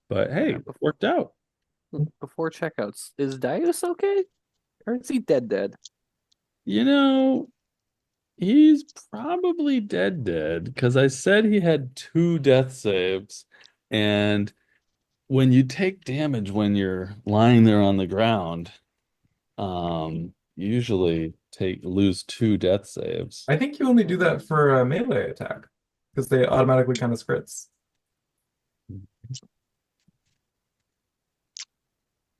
but hey, it worked out. Before checkouts, is Dias okay? Or is he dead? You know, he's probably dead because I said he had 2 death saves, and when you take damage when you're lying there on the ground, you usually lose 2 death saves. I think you only do that for a melee attack because they automatically kind of scrits.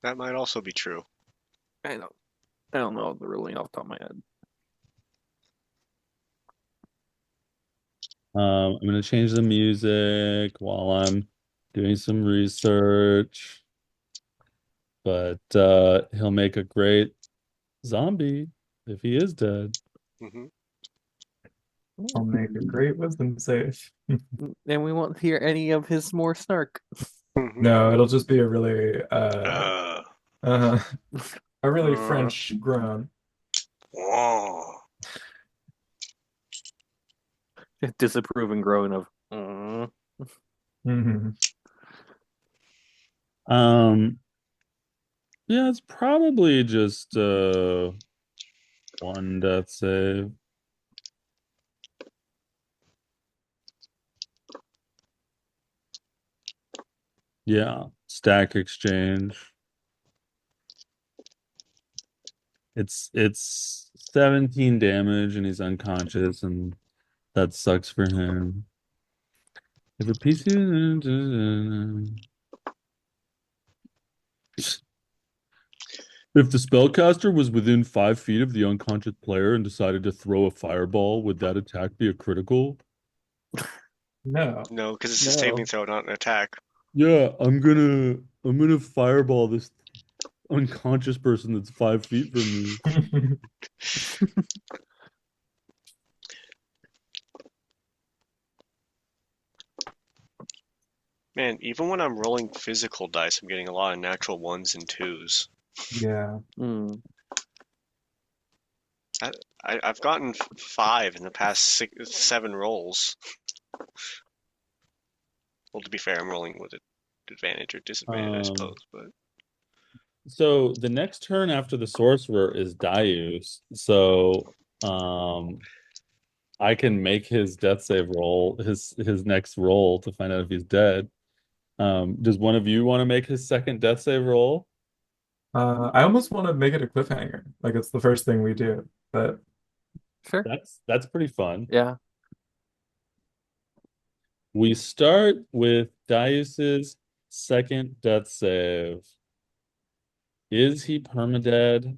That might also be true. I don't know the ruling off the top of my head. I'm gonna change the music while I'm doing some research, but he'll make a great zombie if he is dead. Hmm. I'll make a great wisdom save. And we won't hear any of his more snark. Hmm. No, it'll just be a really Uh, uh a really uh, French groan. oh. Disapproving groan of Mhm. Um, yeah, it's probably just 1 death save. Yeah, stack exchange. It's 17 damage and he's unconscious and that sucks for him. If a PC if the spellcaster was within 5 feet of the unconscious player and decided to throw a fireball, would that attack be a critical? No. No, because it's a saving No. throw, not an attack. Yeah, I'm gonna fireball this unconscious person that's 5 feet from me. Man, even when I'm rolling physical dice, I'm getting a lot of natural ones and twos. Yeah. Hmm. I've gotten 5 in the past 7 rolls. Well, to be fair, I'm rolling with advantage or disadvantage, I suppose. But So the next turn after the sorcerer is Darius. So I can make his death save roll, his next roll to find out if he's dead. Does one of you want to make his second death save roll? I almost want to make it a cliffhanger. Like it's the first thing we do. But Sure. That's pretty fun. Yeah. We start with Darius's second death save. Is he permadead?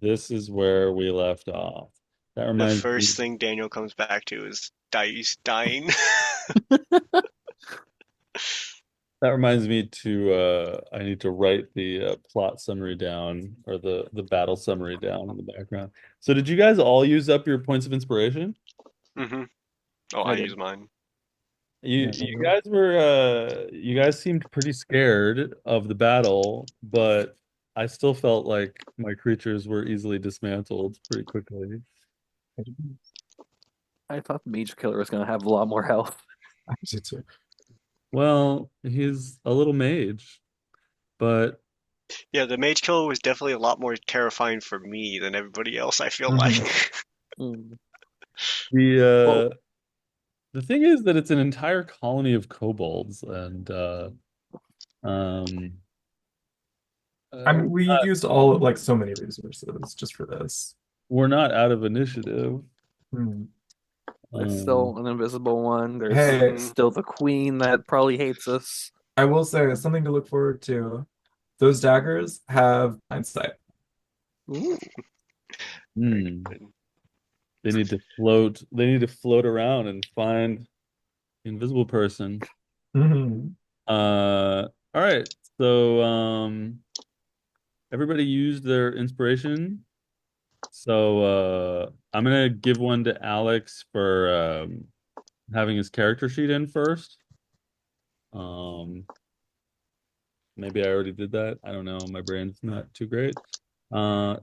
This is where we left off. That the reminds me. first thing Daniel comes back to is dice dying. That reminds me to I need to write the plot summary down or the battle summary down in the background. So did you guys all use up your points of inspiration? hmm Oh, I I did. use mine. You yeah. you guys were you guys seemed pretty scared of the battle, but I still felt like my creatures were easily dismantled pretty quickly. I thought the Mage Killer was gonna have a lot more health. I did too. Well, he's a little mage, but Yeah, the Mage Killer was definitely a lot more terrifying for me than everybody else, I feel Mhm. like. Hmm. the Well, the thing is that it's an entire colony of kobolds and um I we're mean, we not, used all like so many resources just for this. we're not out of initiative. Hmm. there's Um, still an invisible one. There's Hey, hmm still the Queen that probably hates us. I will say something to look forward to. Those daggers have hindsight. Ooh. Very hmm. good. They need to float. They need to float around and find the invisible person. Mhm. All right. So, everybody used their inspiration. So, I'm gonna give one to Alex for having his character sheet in first. Um, maybe I already did that. I don't know. My brain's not too great.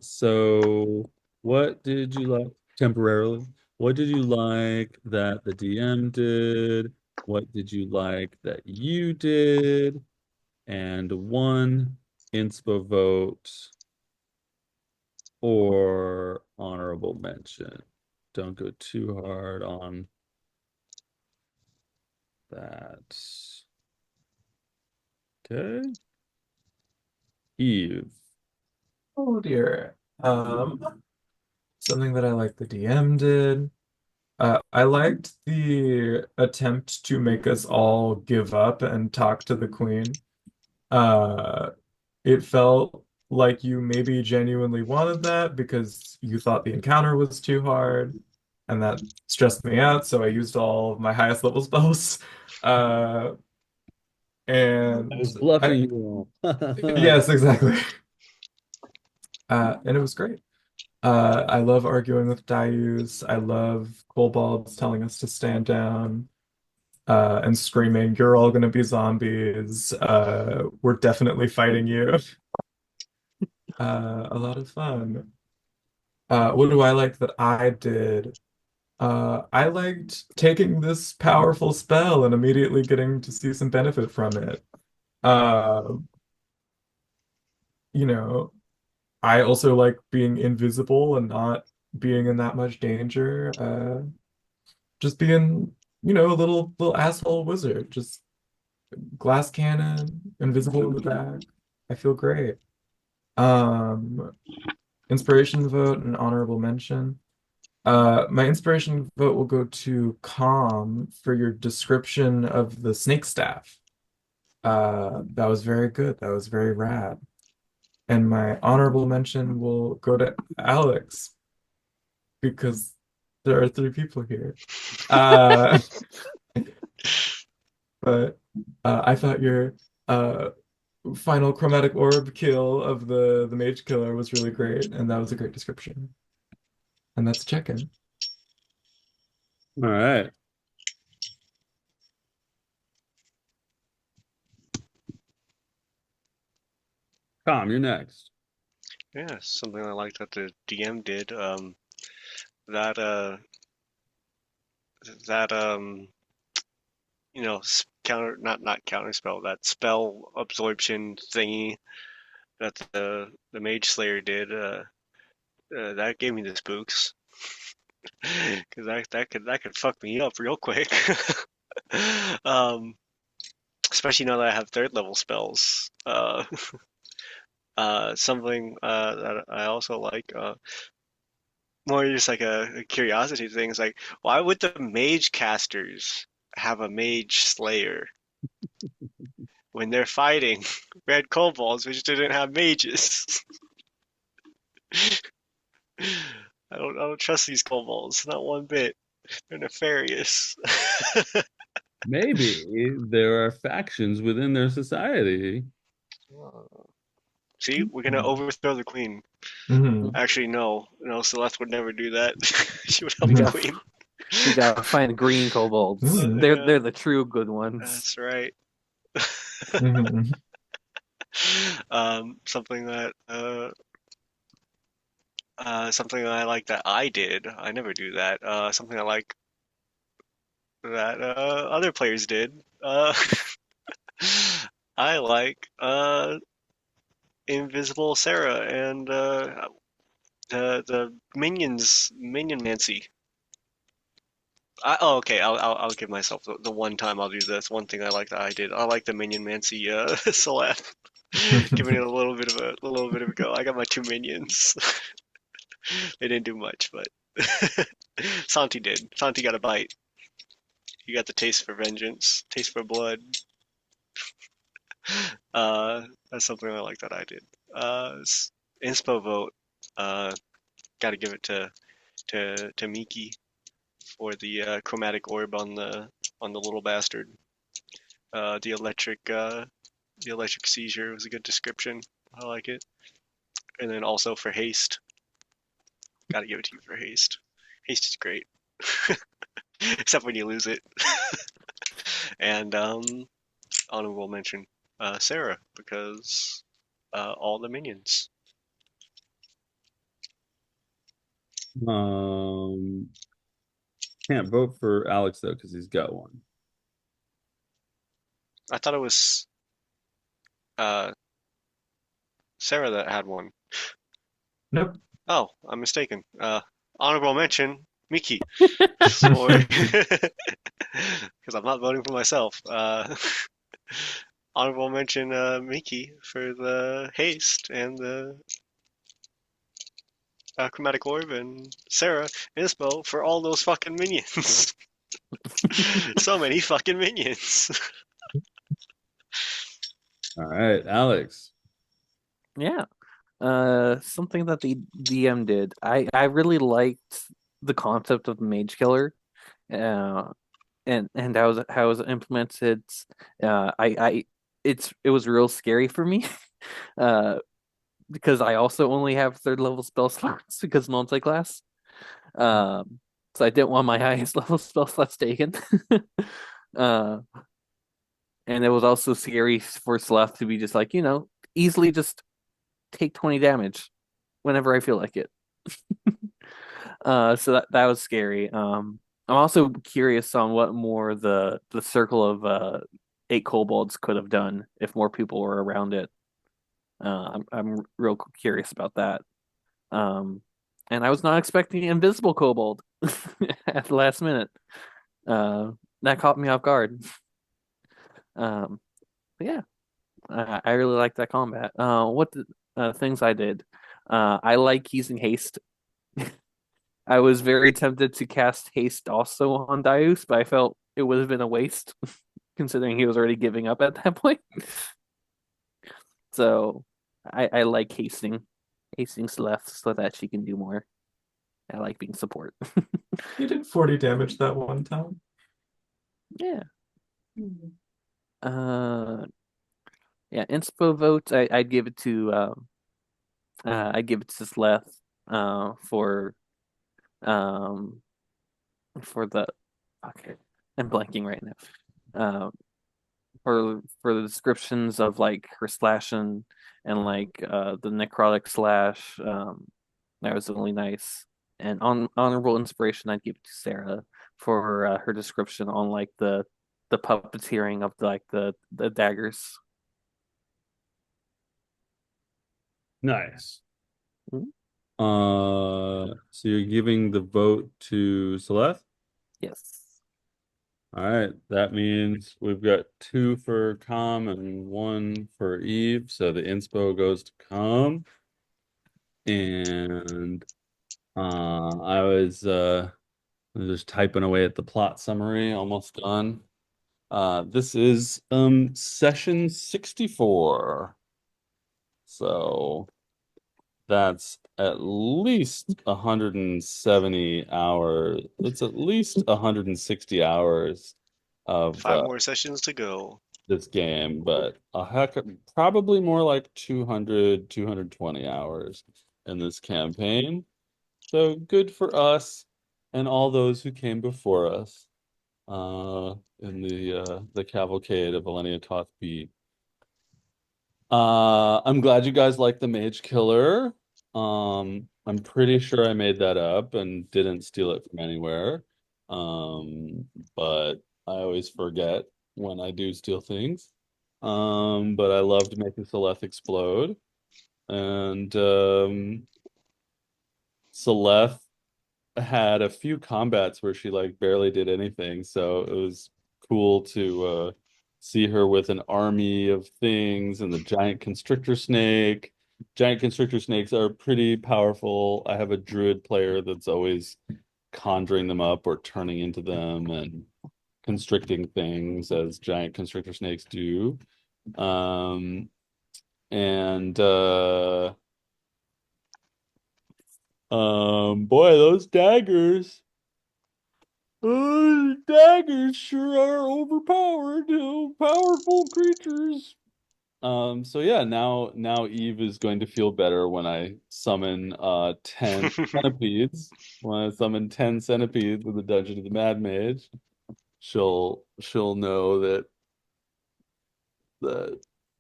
So what did you like temporarily? What did you like that the DM did? What did you like that you did? And one inspo vote or honorable mention. Don't go too hard on that. Okay. Eve. Oh dear. Something that I like the DM did. I liked the attempt to make us all give up and talk to the queen. Uh, it felt like you maybe genuinely wanted that because you thought the encounter was too hard, and that stressed me out, so I used all of my highest level spells. Uh, I and was I, bluffing you all. yes, exactly. And it was great. I love arguing with Dayus. I love kobolds telling us to stand down, and screaming, "You're all gonna be zombies. We're definitely fighting you." A lot of fun. What do I like that I did? I liked taking this powerful spell and immediately getting to see some benefit from it. Uh, you know, I also like being invisible and not being in that much danger. Just being, a little asshole wizard. Just glass cannon, invisible in the back. I feel great. Um, inspiration vote and honorable mention. My inspiration vote will go to Calm for your description of the snake staff. That was very good. That was very rad. And my honorable mention will go to Alex because there are three people here. Uh, but I thought your final chromatic orb kill of the mage killer was really great, and that was a great description. And that's check-in. All right. Tom, you're next. Yeah, something I like that the DM did. That that counter not counter spell, that spell absorption thingy that the Mage Slayer did. That gave me the spooks. Because that could fuck me up real quick. um, especially now that I have third level spells. Something that I also like, more just like a curiosity thing, is like, why would the mage casters have a mage slayer when they're fighting red kobolds, which didn't have mages? I don't trust these kobolds, not one bit. They're nefarious. Maybe there are factions within their society. See, we're gonna overthrow the queen. Mhm. Actually, no, Celeste would never do that. She would help We the got queen. we gotta find green kobolds. Mm. They're the true good ones. That's right. Mhm. Something that something that I like that I did. I never do that. Something I like that other players did. I like Invisible Sarah and the minion Nancy. Okay. I'll give myself the one time I'll do this. One thing I like that I did. I like the minion Mancy Celeste. Giving it a little bit of a go. I got my two minions. They didn't do much, but Santi did. Santi got a bite. You got the taste for vengeance, taste for blood. That's something I like that I did. Inspo vote. Uh, got to give it to Miki for the chromatic orb on the little bastard. The electric seizure was a good description. I like it. And then also for haste. Got to give it to you for haste. Haste is great. Except when you lose it. And honorable mention Sarah, because all the minions. Can't vote for Alex though because he's got one. I thought it was uh, Sarah that had one. Nope. Oh, I'm mistaken. Honorable mention Miki, because I'm not voting for myself. Honorable mention Miki for the haste and the chromatic orb, and Sarah Inspo for all those fucking minions. So many fucking minions. All right, Alex. Yeah. Something that the DM did. I really liked the concept of the mage killer. And how it was implemented. It was real scary for me. Because I also only have third level spell slots because multi-class. So I didn't want my highest level spell slots taken. And it was also scary for Celeste to be just like, easily just take 20 damage whenever I feel like it. So that was scary. I'm also curious on what more the circle of 8 kobolds could have done if more people were around it. I'm real curious about that. And I was not expecting invisible kobold at the last minute. That caught me off guard. Yeah, I really like that combat. What the things I did? I like using haste. I was very tempted to cast haste also on Darius, but I felt it would have been a waste considering he was already giving up at that point. So I like hasting Celeste so that she can do more. I like being support. You did 40 damage that one time. Yeah. Uh, yeah. Inspo vote. I'd give it to I'd give it to Celeste for um the okay. I'm blanking right now. For the descriptions of like her slashing and like the necrotic slash that was really nice. And on honorable inspiration I'd give it to Sarah for her description on like the puppeteering of like the daggers. Nice. Mhm. So you're giving the vote to Celeste? Yes. All right, that means we've got two for Com and one for Eve. So the inspo goes to Com. And I was just typing away at the plot summary, almost done. This is session 64. So that's at least 170 hours. It's at least 160 hours of 5 more sessions to go. this game, but a heck, probably more like 200, 220 hours in this campaign. So good for us and all those who came before us in the cavalcade of Elenia Toth B. I'm glad you guys like the Mage Killer. I'm pretty sure I made that up and didn't steal it from anywhere. But I always forget when I do steal things. But I loved making Celeste explode. And Celeste had a few combats where she like barely did anything, so it was cool to see her with an army of things and the giant constrictor snake. Giant constrictor snakes are pretty powerful. I have a druid player that's always conjuring them up or turning into them and constricting things as giant constrictor snakes do. Um, and boy, those daggers. Daggers sure are overpowered, powerful creatures. So yeah, now Eve is going to feel better when I summon 10 centipedes. When I summon 10 centipedes in the Dungeon of the Mad Mage, she'll know that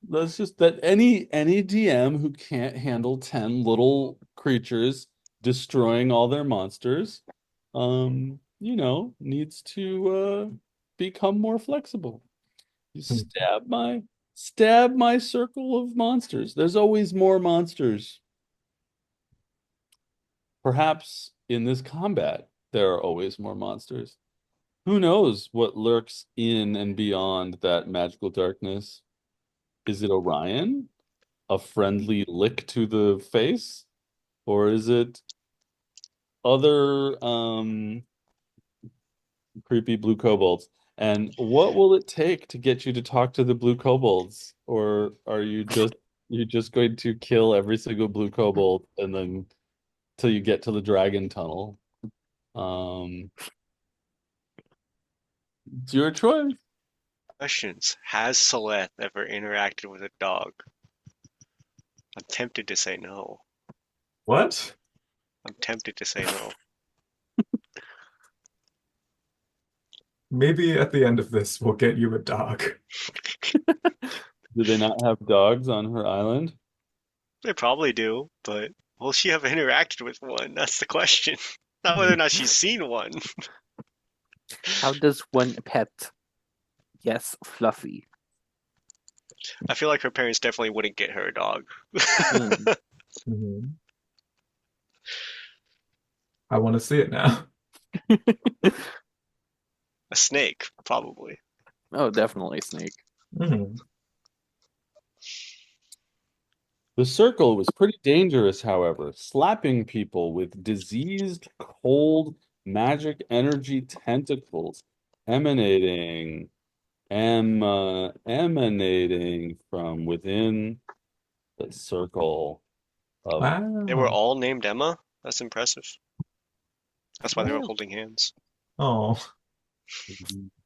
that's just that any DM who can't handle 10 little creatures destroying all their monsters, needs to become more flexible. You stab my circle of monsters. There's always more monsters. Perhaps in this combat, there are always more monsters. Who knows what lurks in and beyond that magical darkness? Is it Orion? A friendly lick to the face? Or is it other creepy blue kobolds? And what will it take to get you to talk to the blue kobolds? Or are you just going to kill every single blue kobold and then till you get to the dragon tunnel? Um, it's your choice. Questions. Has Celeste ever interacted with a dog? I'm tempted to say no. What? I'm tempted to say no. Maybe at the end of this, we'll get you a dog. Do they not have dogs on her island? They probably do, but will she have interacted with one? That's the question. Not whether or not she's seen one. How does one pet? Yes, Fluffy. I feel like her parents definitely wouldn't get her a dog. Mm. Mhm. I want to see it now. A snake, probably. Oh, definitely Snake. Mhm. The circle was pretty dangerous, however, slapping people with diseased, cold, magic energy tentacles emanating, emanating from within the circle of. They were Wow. all named Emma. That's impressive. That's why they were Yeah. holding hands. Oh,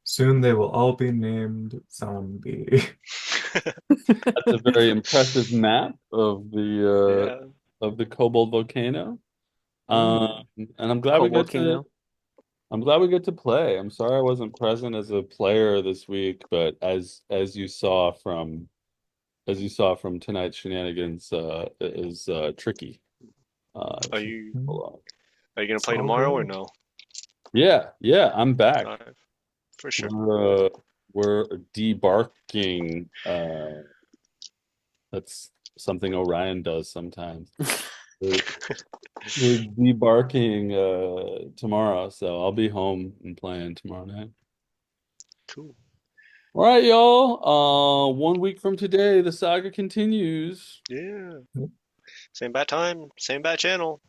soon they will all be named Zombie. That's a very impressive map Yeah. of the Cobalt volcano. Mm. And I'm glad we Cold get to volcano. I'm glad we get to play. I'm sorry I wasn't present as a player this week, but as you saw from tonight's shenanigans, it is tricky. Are To you pull off. are you gonna It's play all tomorrow or good. no? Yeah, I'm back. Uh, for sure. We're debarking. That's something Orion does sometimes. We're, we're debarking tomorrow, so I'll be home and playing tomorrow night. Cool. All right, y'all. 1 week from today, the saga continues. Yeah. Same bat time, same bat channel.